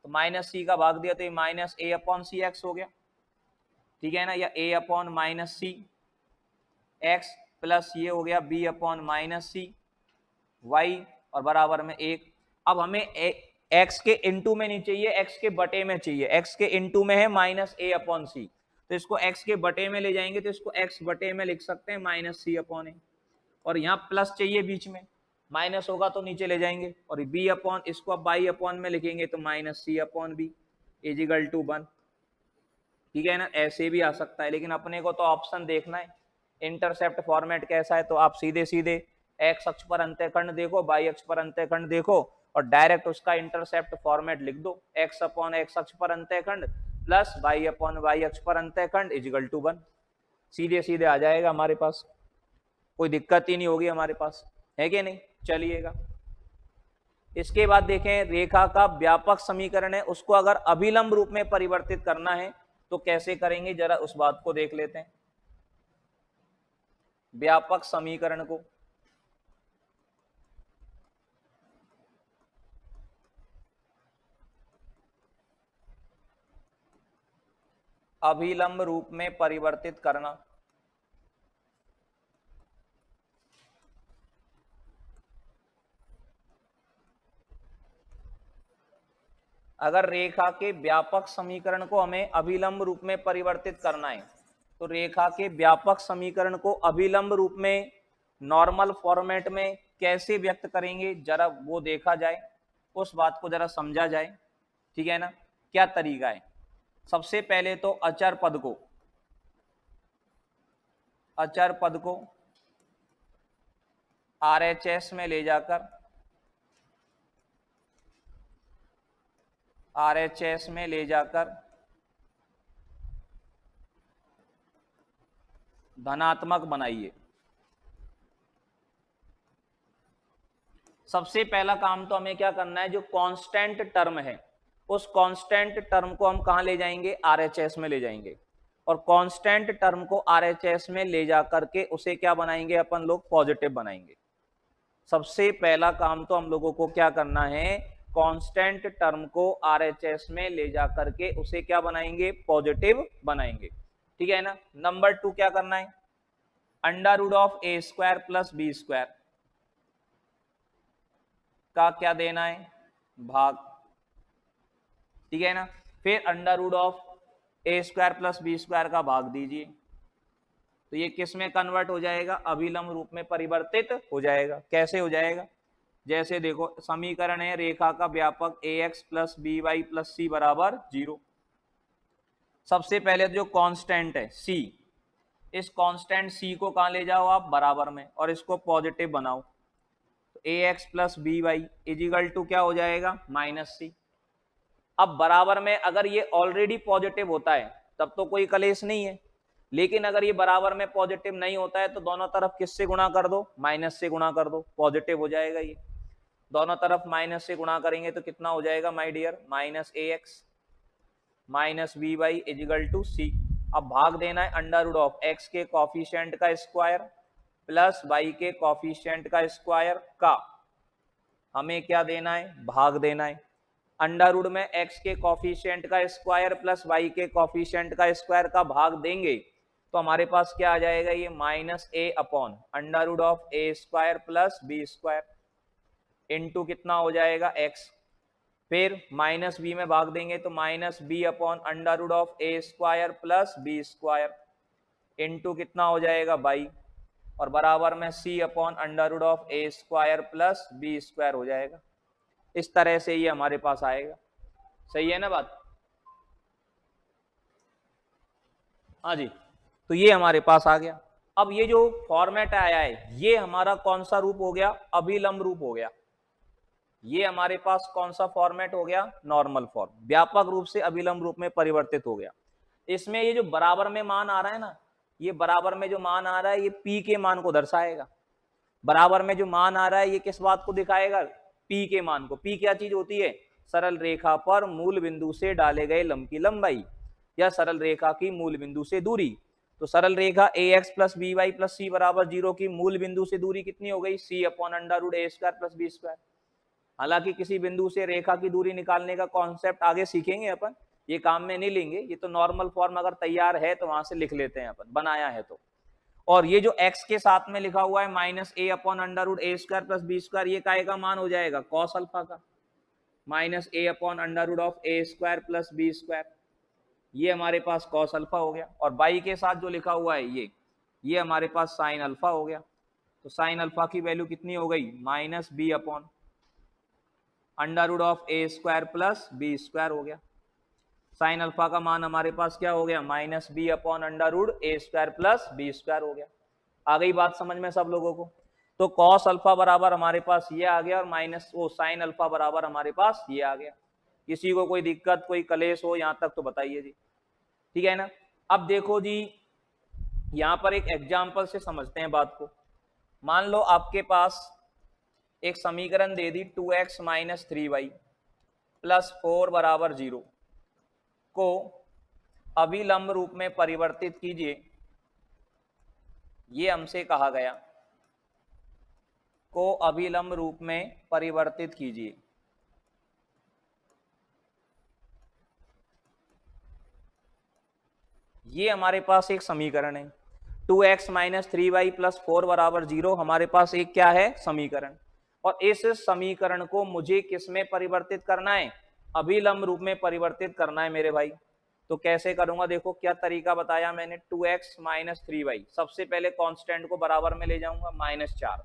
तो माइनस सी का भाग दिया तो ये minus A upon C x हो गया, ठीक है ना, या ए अपॉन माइनस सी एक्स प्लस ये हो गया बी अपॉन माइनस सी वाई और बराबर में एक। अब हमें एक्स के इंटू में नहीं चाहिए, एक्स के बटे में चाहिए। एक्स के इंटू में है माइनस ए अपॉन सी, तो इसको एक्स के बटे में ले जाएंगे तो इसको एक्स बटे में लिख सकते हैं माइनस सी अपॉन ए। और यहाँ प्लस चाहिए बीच में, माइनस होगा तो नीचे ले जाएंगे, और बी अपॉन इसको अब बाई अपॉन में लिखेंगे तो minus C upon B equal to 1, ठीक है ना। ऐसे भी आ सकता है, लेकिन अपने को तो ऑप्शन देखना है इंटरसेप्ट फॉर्मेट कैसा है। तो आप सीधे सीधे एक्स अक्ष पर अंतःखंड देखो, बाई अक्ष पर अंतःखंड देखो और डायरेक्ट उसका इंटरसेप्ट फॉर्मेट लिख दो, एक्स अपॉन एक्स अक्ष पर अंतःखंड प्लस वाई अपॉन वाई अक्ष पर अंतःखंड इजिकल टू 1। सीधे सीधे आ जाएगा हमारे पास, कोई दिक्कत ही नहीं होगी हमारे पास, है कि नहीं। चलिएगा इसके बाद देखें, रेखा का व्यापक समीकरण है, उसको अगर अभिलंब रूप में परिवर्तित करना है तो कैसे करेंगे, जरा उस बात को देख लेते हैं। व्यापक समीकरण को अभिलंब रूप में परिवर्तित करना। अगर रेखा के व्यापक समीकरण को हमें अभिलंब रूप में परिवर्तित करना है तो रेखा के व्यापक समीकरण को अभिलंब रूप में नॉर्मल फॉर्मेट में कैसे व्यक्त करेंगे, जरा वो देखा जाए, उस बात को जरा समझा जाए, ठीक है ना। क्या तरीका है, सबसे पहले तो अचर पद को आरएचएस में ले जाकर धनात्मक बनाइए। सबसे पहला काम तो हमें क्या करना है, जो कांस्टेंट टर्म है उस कांस्टेंट टर्म को हम कहां ले जाएंगे आरएचएस में ले जाएंगे, और कांस्टेंट टर्म को आरएचएस में ले जाकर के उसे क्या बनाएंगे अपन लोग पॉजिटिव बनाएंगे। सबसे पहला काम तो हम लोगों को क्या करना है, कांस्टेंट टर्म को आरएचएस में ले जाकर के उसे क्या बनाएंगे पॉजिटिव बनाएंगे, ठीक है ना। नंबर 2 क्या करना है, under root of A square plus B square का क्या देना है भाग, ठीक है ना। फिर under root of A square plus B square का भाग दीजिए, तो ये किस में कन्वर्ट हो जाएगा अभिलंब रूप में परिवर्तित हो जाएगा। कैसे हो जाएगा, जैसे देखो समीकरण है रेखा का व्यापक A X plus B Y plus C बराबर 0। सबसे पहले जो कांस्टेंट है सी, इस कांस्टेंट सी को कहां ले जाओ आप बराबर में और इसको पॉजिटिव बनाओ, तो A X plus B Y equal to क्या हो जाएगा माइनस सी। अब बराबर में अगर ये ऑलरेडी पॉजिटिव होता है तब तो कोई कलेश नहीं है, लेकिन अगर ये बराबर में पॉजिटिव नहीं होता है तो दोनों तरफ किससे गुणा कर दो माइनस से गुणा कर दो, पॉजिटिव हो जाएगा। ये दोनों तरफ माइनस से गुणा करेंगे तो कितना हो जाएगा my dear minus A X minus B Y equal to C. अब भाग देना है अंडर रूट ऑफ एक्स के कॉफिशिएंट का स्क्वायर प्लस वाई के कॉफिशिएंट का स्क्वायर का हमें क्या देना है भाग देना है। अंडर रूट में एक्स के कॉफिशिएंट का स्क्वायर प्लस वाई के कॉफिशिएंट का स्क्वायर का भाग देंगे तो हमारे पास क्या आ जाएगा, ये minus A upon under root of A square plus B square into कितना हो जाएगा एक्स, फिर माइनस बी में भाग देंगे तो minus B upon under root of A square plus B square into कितना हो जाएगा बाई, और बराबर में C upon under root of A square plus B square हो जाएगा। इस तरह से ये हमारे पास आएगा। सही है ना बात? हाँ जी, तो ये हमारे पास आ गया। अब ये जो फॉर्मेट आया है ये हमारा कौन सा रूप हो गया, अभिलंब रूप हो गया। ये हमारे पास कौन सा फॉर्मेट हो गया, नॉर्मल फॉर्म, व्यापक रूप से अभिलंब रूप में परिवर्तित हो गया। इसमें ये जो बराबर में मान आ रहा है ना, ये बराबर में जो मान आ रहा है ये पी के मान को दर्शाएगा। बराबर में जो मान आ रहा है ये किस बात को दिखाएगा, पी के मान को। पी क्या चीज होती है, सरल रेखा पर मूल बिंदु से डाले गए लंब की लंबाई या सरल रेखा की मूल बिंदु से दूरी। तो सरल रेखा A X plus B Y plus C बराबर 0 की मूल बिंदु से दूरी कितनी हो गई, सी upon under root A square plus B square. हालांकि किसी बिंदु से रेखा की दूरी निकालने का कॉन्सेप्ट आगे सीखेंगे अपन, ये काम में नहीं लेंगे, ये तो नॉर्मल फॉर्म अगर तैयार है तो वहां से लिख लेते हैं अपन, बनाया है तो। और ये जो x के साथ में लिखा हुआ है minus A upon under root A square plus B square, ये काय का मान हो जाएगा, कॉस अल्फा का, minus A upon under root of A square plus B square, ये हमारे पास कॉस अल्फा हो गया। और बाई के साथ जो लिखा हुआ है ये हमारे पास साइन अल्फा हो गया। तो साइन अल्फा की वैल्यू कितनी हो गई, minus B upon under root of A square plus B square हो गया। साइन अल्फा का मान हमारे पास क्या हो गया, minus B upon under root A square plus B square हो गया। आ गई बात समझ में सब लोगों को? तो कॉस अल्फा बराबर हमारे पास ये आ गया और माइनस वो साइन अल्फा बराबर हमारे पास ये आ गया। किसी को कोई दिक्कत कोई कलेश हो यहां तक तो बताइए जी, ठीक है ना? अब देखो जी, यहां पर एक एग्जाम्पल से समझते हैं बात को। मान लो आपके पास एक समीकरण दे दी 2x माइनस 3y प्लस 4 बराबर 0 को अभिलंब रूप में परिवर्तित कीजिए। ये हमसे कहा गया, को अभिलंब रूप में परिवर्तित कीजिए। ये हमारे पास एक समीकरण है, 2x माइनस 3y प्लस 4 बराबर 0 हमारे पास एक क्या है, समीकरण। और इस समीकरण को मुझे किस में परिवर्तित करना है, अभिलंब रूप में परिवर्तित करना है मेरे भाई। तो कैसे करूंगा, देखो क्या तरीका बताया मैंने, 2x माइनस 3y, सबसे पहले कांस्टेंट को बराबर में ले जाऊंगा -4।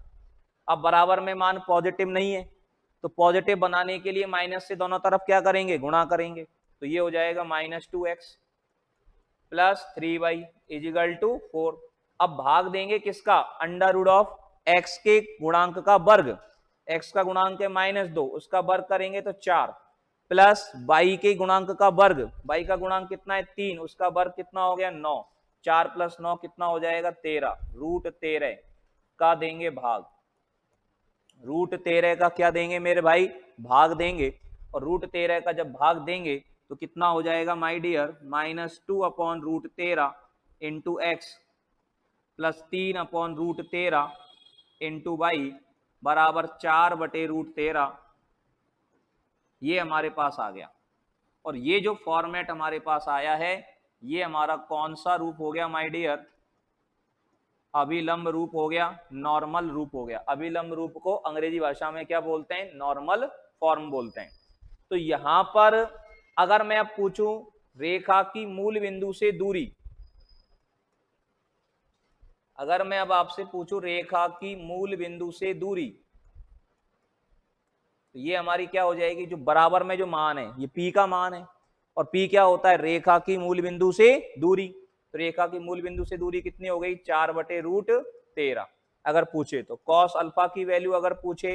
अब बराबर में मान पॉजिटिव नहीं है तो पॉजिटिव बनाने के लिए माइनस से दोनों तरफ क्या करेंगे, गुणा करेंगे। तो ये हो जाएगा -2x plus 3y is equal to 4। अब भाग देंगे किसका, अंडर रूट ऑफ x के गुणांक का वर्ग, x का गुणांक है -2, उसका वर्ग करेंगे तो 4, प्लस y के गुणांक का वर्ग, y का गुणांक कितना है 3, उसका वर्ग कितना हो गया 9, 4 प्लस 9 कितना हो जाएगा 13, रूट 13 का देंगे भाग। रूट 13 का क्या देंगे मेरे भाई, भाग देंगे। और रूट 13 का जब भाग देंगे तो कितना हो जाएगा my dear, -2 upon root 13 into X plus 3 upon root 13 into Y बराबर 4 बटे रूट 13। ये हमारे पास आ गया। और ये जो फॉर्मेट हमारे पास आया है ये हमारा कौन सा रूप हो गया माय डियर, अभिलंब रूप हो गया, नॉर्मल रूप हो गया। अभिलंब रूप को अंग्रेजी भाषा में क्या बोलते हैं, नॉर्मल फॉर्म बोलते हैं। तो यहां पर अगर मैं अब पूछूं रेखा की मूल बिंदु से दूरी, अगर मैं अब आपसे पूछूं रेखा की मूल बिंदु से दूरी, तो ये हमारी क्या हो जाएगी, जो बराबर में जो मान है ये p का मान है। और p क्या होता है, रेखा की मूल बिंदु से दूरी। तो रेखा की मूल बिंदु से दूरी कितनी हो गई, 4 बटे रूट 13 अगर पूछे तो। कॉस अल्फा की वैल्यू अगर पूछे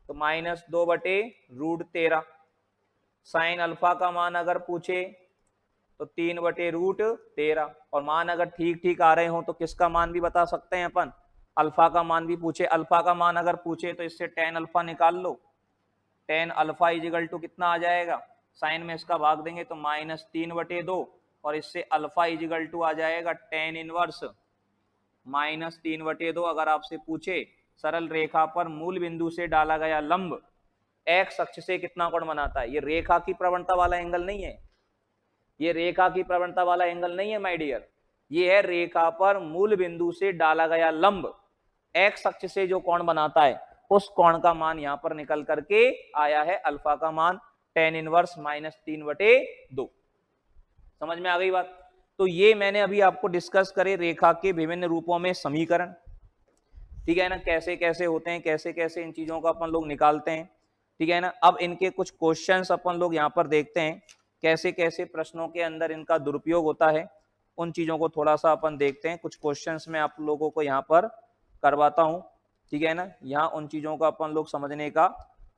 तो -2 बटे रूट 13। साइन अल्फा का मान अगर पूछे तो 3 बटे रूट 13। और मान अगर ठीक ठीक आ रहे हो तो किसका मान भी बता सकते हैं अपन, अल्फा का मान भी पूछे। अल्फा का मान अगर पूछे तो इससे tan अल्फा निकाल लो, tan अल्फा इजिकल टू कितना आ जाएगा, साइन में इसका भाग देंगे तो -3 बटे 2 और इससे अल्फा इजिकल टू आ जाएगा tan इनवर्स -3 बटे 2। अगर आपसे पूछे सरल रेखा पर मूल बिंदु से डाला गया लंब x अक्ष से कितना कोण बनाता है, ये रेखा की प्रवणता वाला एंगल नहीं है, ये रेखा की प्रवणता वाला एंगल नहीं है माय डियर, ये है रेखा पर मूल बिंदु से डाला गया लंब एक्स अक्ष से जो कोण बनाता है उस कोण का मान यहां पर निकल करके आया है अल्फा का मान tan इनवर्स -3/2। समझ में आ गई बात। तो ये मैंने अभी आपको डिस्कस करे रेखा के विभिन्न रूपों में समीकरण, ठीक है ना, कैसे कैसे होते हैं, कैसे कैसे इन चीजों को अपन लोग निकालते हैं, ठीक है ना। अब इनके कुछ क्वेश्चंस अपन लोग यहाँ पर देखते हैं, कैसे कैसे प्रश्नों के अंदर इनका दुरुपयोग होता है, उन चीजों को थोड़ा सा अपन देखते हैं। कुछ क्वेश्चंस में आप लोगों को यहाँ पर करवाता हूँ, ठीक है ना। यहाँ उन चीजों का अपन लोग समझने का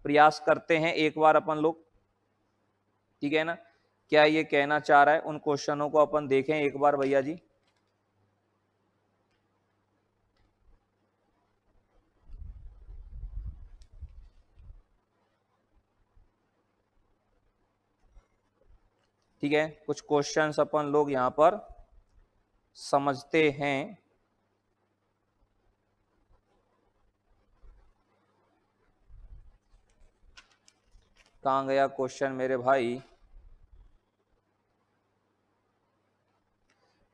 प्रयास करते हैं एक बार अपन लोग, ठीक है ना। क्या ये कहना चाह रहा है, उन क्वेश्चनों को अपन देखें एक बार भैया जी। ठीक है, कुछ क्वेश्चंस अपन लोग यहाँ पर समझते हैं। कहाँ गया क्वेश्चन मेरे भाई।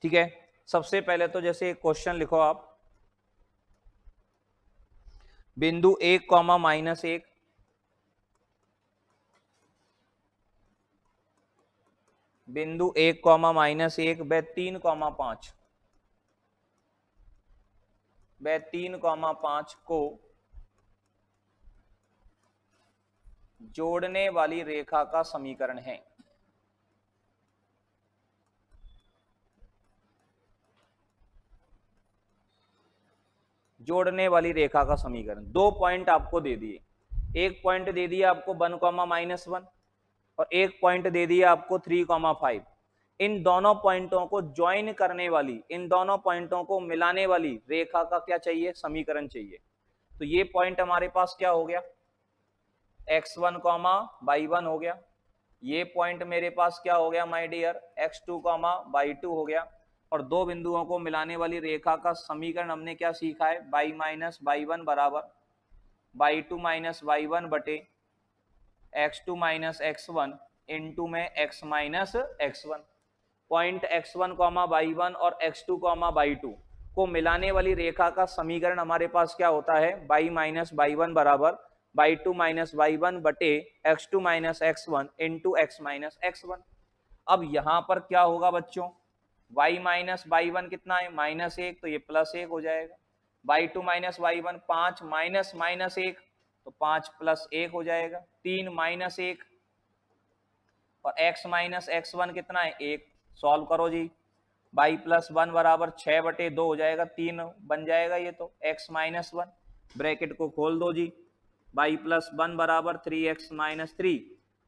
ठीक है, सबसे पहले तो जैसे एक क्वेश्चन लिखो आप, बिंदु 1, -1, बिंदु 1, -1 व 3, 5 व 3, 5 को जोड़ने वाली रेखा का समीकरण है। जोड़ने वाली रेखा का समीकरण, 2 पॉइंट आपको दे दिए, एक पॉइंट दे दिया आपको 1, -1 और एक पॉइंट दे दिया आपको 3, 5। इन दोनों पॉइंटों को ज्वाइन करने वाली, इन दोनों पॉइंटों को मिलाने वाली रेखा का क्या चाहिए, समीकरण चाहिए। तो ये पॉइंट हमारे पास क्या हो गया, x1, y1 हो गया। ये पॉइंट मेरे पास क्या हो गया माय डियर, x2, y2 हो गया। और दो बिंदुओं को मिलाने वाली रेखा का समीकरण हमने क्या सीखा है, y माइनस y1 बराबर y2 माइनस y1 बटे x2 माइनस x1 इंटू में x minus x1। Point x1, y1 और x2, y2 को मिलाने वाली रेखा का समीकरण हमारे पास क्या होता है, y माइनस y1 बराबर y2 माइनस y1 बटे x2 minus x1 into x minus x1। अब यहां पर क्या होगा बच्चों, y माइनस y1 कितना है, -1, तो ये +1 हो जाएगा। y2 माइनस y1 5 माइनस -1 तो 5 + 1 हो जाएगा, 3 -1 और x माइनस x1 कितना है, 1। सॉल्व करो जी, y + 1 बराबर 6/2 हो जाएगा, 3 बन जाएगा ये तो, x माइनस 1 ब्रैकेट को खोल दो जी, y + 1 बराबर 3x - 3।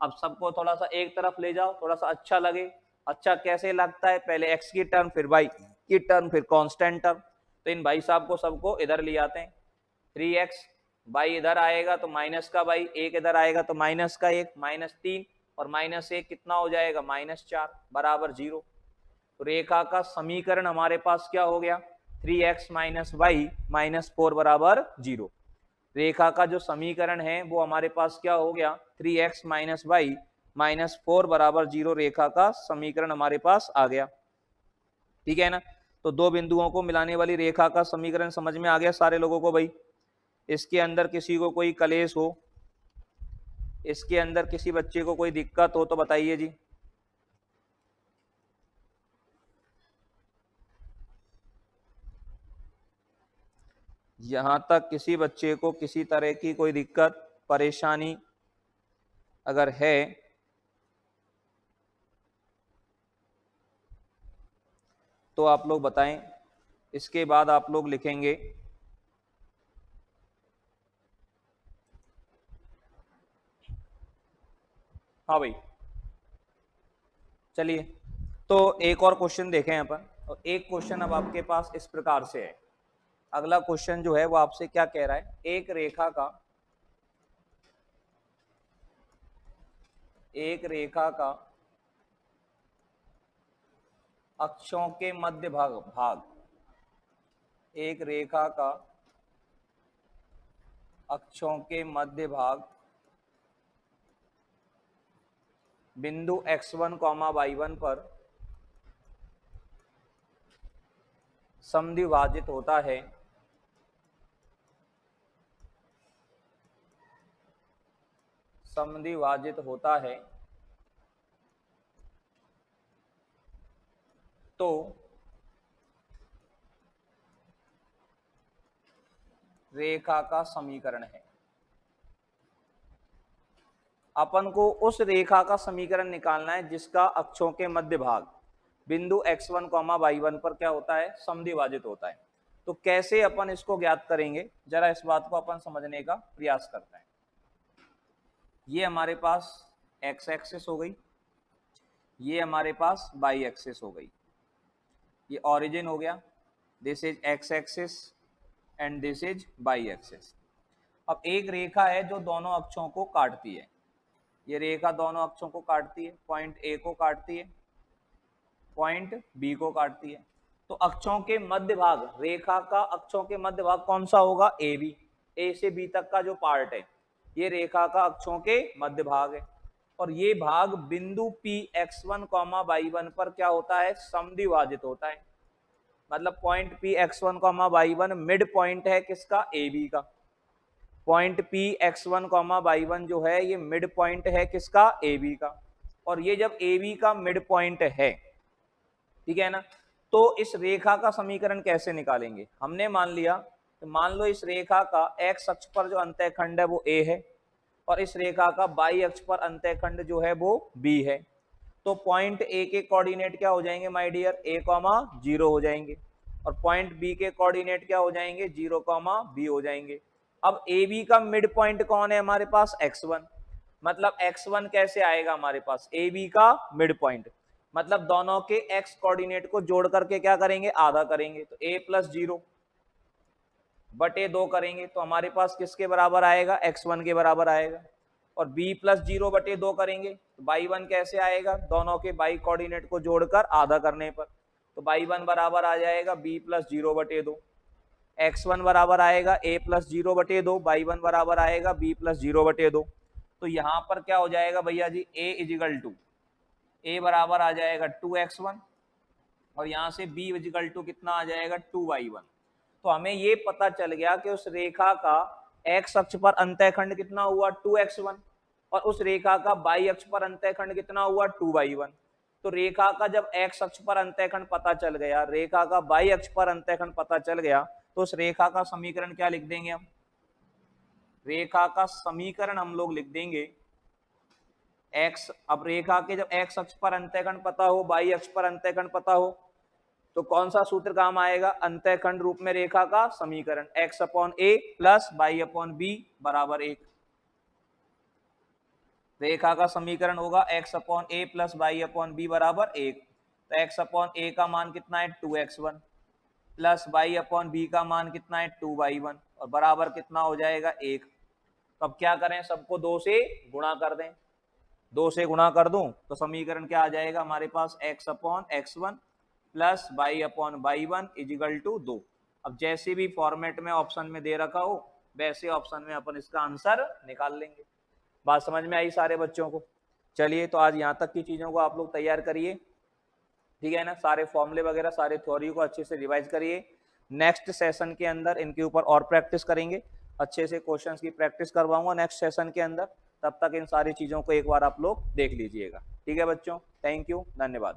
अब सबको थोड़ा सा एक तरफ ले जाओ, थोड़ा सा अच्छा लगे। अच्छा कैसे लगता है, पहले x की टर्म फिर y की टर्म फिर कांस्टेंट टर्म। तो इन भाई साहब को सबको इधर ले आते हैं, 3x, y इधर आएगा तो माइनस का y, 1 इधर आएगा तो माइनस का 1, -3 और -1 कितना हो जाएगा, -4 बराबर 0। तो रेखा का समीकरण हमारे पास क्या हो गया, 3x - y - 4 बराबर 0। रेखा का जो समीकरण है वो हमारे पास क्या हो गया, 3x - y - 4 बराबर 0 रेखा का समीकरण हमारे पास आ गया, ठीक है ना। तो दो बिंदुओं को मिलाने वाली रेखा का समीकरण समझ में आ गया सारे लोगों को भाई। इसके अंदर किसी को कोई कलेश हो, इसके अंदर किसी बच्चे को कोई दिक्कत हो तो बताइए जी। यहां तक किसी बच्चे को किसी तरह की कोई दिक्कत परेशानी अगर है तो आप लोग बताएं, इसके बाद आप लोग लिखेंगे। हाँ भाई, चलिए तो एक और क्वेश्चन देखें यहाँ पर। और एक क्वेश्चन अब आपके पास इस प्रकार से है, अगला क्वेश्चन जो है वो आपसे क्या कह रहा है, एक रेखा का अक्षों के मध्य भाग एक रेखा का अक्षों के मध्य भाग बिंदु x1, y1 पर समद्विभाजित होता है समद्विभाजित होता है तो रेखा का समीकरण है। अपन को उस रेखा का समीकरण निकालना है जिसका अक्षों के मध्य भाग बिंदु x1, y1 पर क्या होता है, समद्विभाजित होता है। तो कैसे अपन इसको ज्ञात करेंगे, जरा इस बात को अपन समझने का प्रयास करते हैं। ये हमारे पास x एक्सिस हो गई, ये हमारे पास y एक्सिस हो गई, ये ओरिजिन हो गया, this is x axis and this is y axis. अब एक रेखा है जो दोनों अक्षों को काटती है, ये रेखा दोनों अक्षों को काटती है, पॉइंट ए को काटती है, पॉइंट बी को काटती है। तो अक्षों के मध्य भाग, रेखा का अक्षों के मध्य भाग कौन सा होगा, ए बी। ए से बी तक का जो पार्ट है ये रेखा का अक्षों के मध्य भाग है, और ये भाग बिंदु पी x1, y1 पर क्या होता है, समद्विभाजित होता है। मतलब point P x1, y1 mid point है किसका, ए बी का। पॉइंट पी x1, y1 जो है ये मिड पॉइंट है किसका, ए बी का। और ये जब ए बी का मिड पॉइंट है, ठीक है ना, तो इस रेखा का समीकरण कैसे निकालेंगे। हमने मान लिया, तो मान लो इस रेखा का x अक्ष पर जो अंतःखंड है वो a है, और इस रेखा का y अक्ष पर अंतःखंड जो है वो b है। तो पॉइंट a के कोऑर्डिनेट क्या हो जाएंगे माय डियर, a, 0 हो जाएंगे, और पॉइंट b के कोऑर्डिनेट क्या हो जाएंगे, 0, b हो जाएंगे। अब ए बी का मिड पॉइंट कौन है हमारे पास, x1। मतलब x1 कैसे आएगा हमारे पास, ए बी का मिड पॉइंट, मतलब दोनों के x कोऑर्डिनेट को जोड़ करके क्या करेंगे, आधा करेंगे, तो a + 0 बटे 2 करेंगे, तो हमारे पास किसके बराबर आएगा, x1 के बराबर आएगा। और b + 0 बटे 2 करेंगे तो y1 कैसे आएगा, दोनों के y कोऑर्डिनेट को जोड़कर आधा करने पर, तो y1 बराबर आ जाएगा b + 0 बटे 2, x1 बराबर आएगा a + 0 बटे 2, y1 बराबर आएगा b + 0 बटे 2। तो यहाँ पर क्या हो जाएगा भैया जी, a बराबर आ जाएगा 2x1, और यहाँ से b = कितना आ जाएगा, 2y1। तो हमें ये पता चल गया कि उस रेखा का x अक्ष पर अंतःखंड कितना हुआ, 2x1, और उस रेखा का y अक्ष पर अंतःखंड कितना हुआ, 2y1। तो रेखा का जब x अक्ष पर अंतःखंड पता चल गया, रेखा का y अक्ष पर अंतःखंड पता चल गया, तो उस रेखा का समीकरण क्या लिख देंगे हम, रेखा का समीकरण हम लोग लिख देंगे x। अब रेखा के जब x अक्ष पर अंतःखंड पता हो, y अक्ष पर अंतःखंड पता हो, तो कौन सा सूत्र काम आएगा, अंतःखंड रूप में रेखा का समीकरण, x/a + y/b = 1। रेखा का समीकरण होगा x/a + y/b = 1। तो x/a का मान कितना है, 2x1, प्लस y/b का मान कितना है, 2y1, और बराबर कितना हो जाएगा, 1। तो अब क्या करें, सबको 2 से गुणा कर दें, 2 से गुणा कर दूं तो समीकरण क्या आ जाएगा हमारे पास, x/x1 + y/y1 = 2। अब जैसे भी फॉर्मेट में ऑप्शन में दे रखा हो वैसे ऑप्शन में अपन इसका आंसर निकाल लेंगे। बात समझ में आई सारे बच्चों को। चलिए, तो आज यहाँ तक की चीज़ों को आप लोग तैयार करिए, ठीक है ना, सारे फॉर्मूले वगैरह सारे थ्योरी को अच्छे से रिवाइज करिए। नेक्स्ट सेशन के अंदर इनके ऊपर और प्रैक्टिस करेंगे, अच्छे से क्वेश्चंस की प्रैक्टिस करवाऊंगा नेक्स्ट सेशन के अंदर। तब तक इन सारी चीज़ों को एक बार आप लोग देख लीजिएगा, ठीक है बच्चों। थैंक यू, धन्यवाद।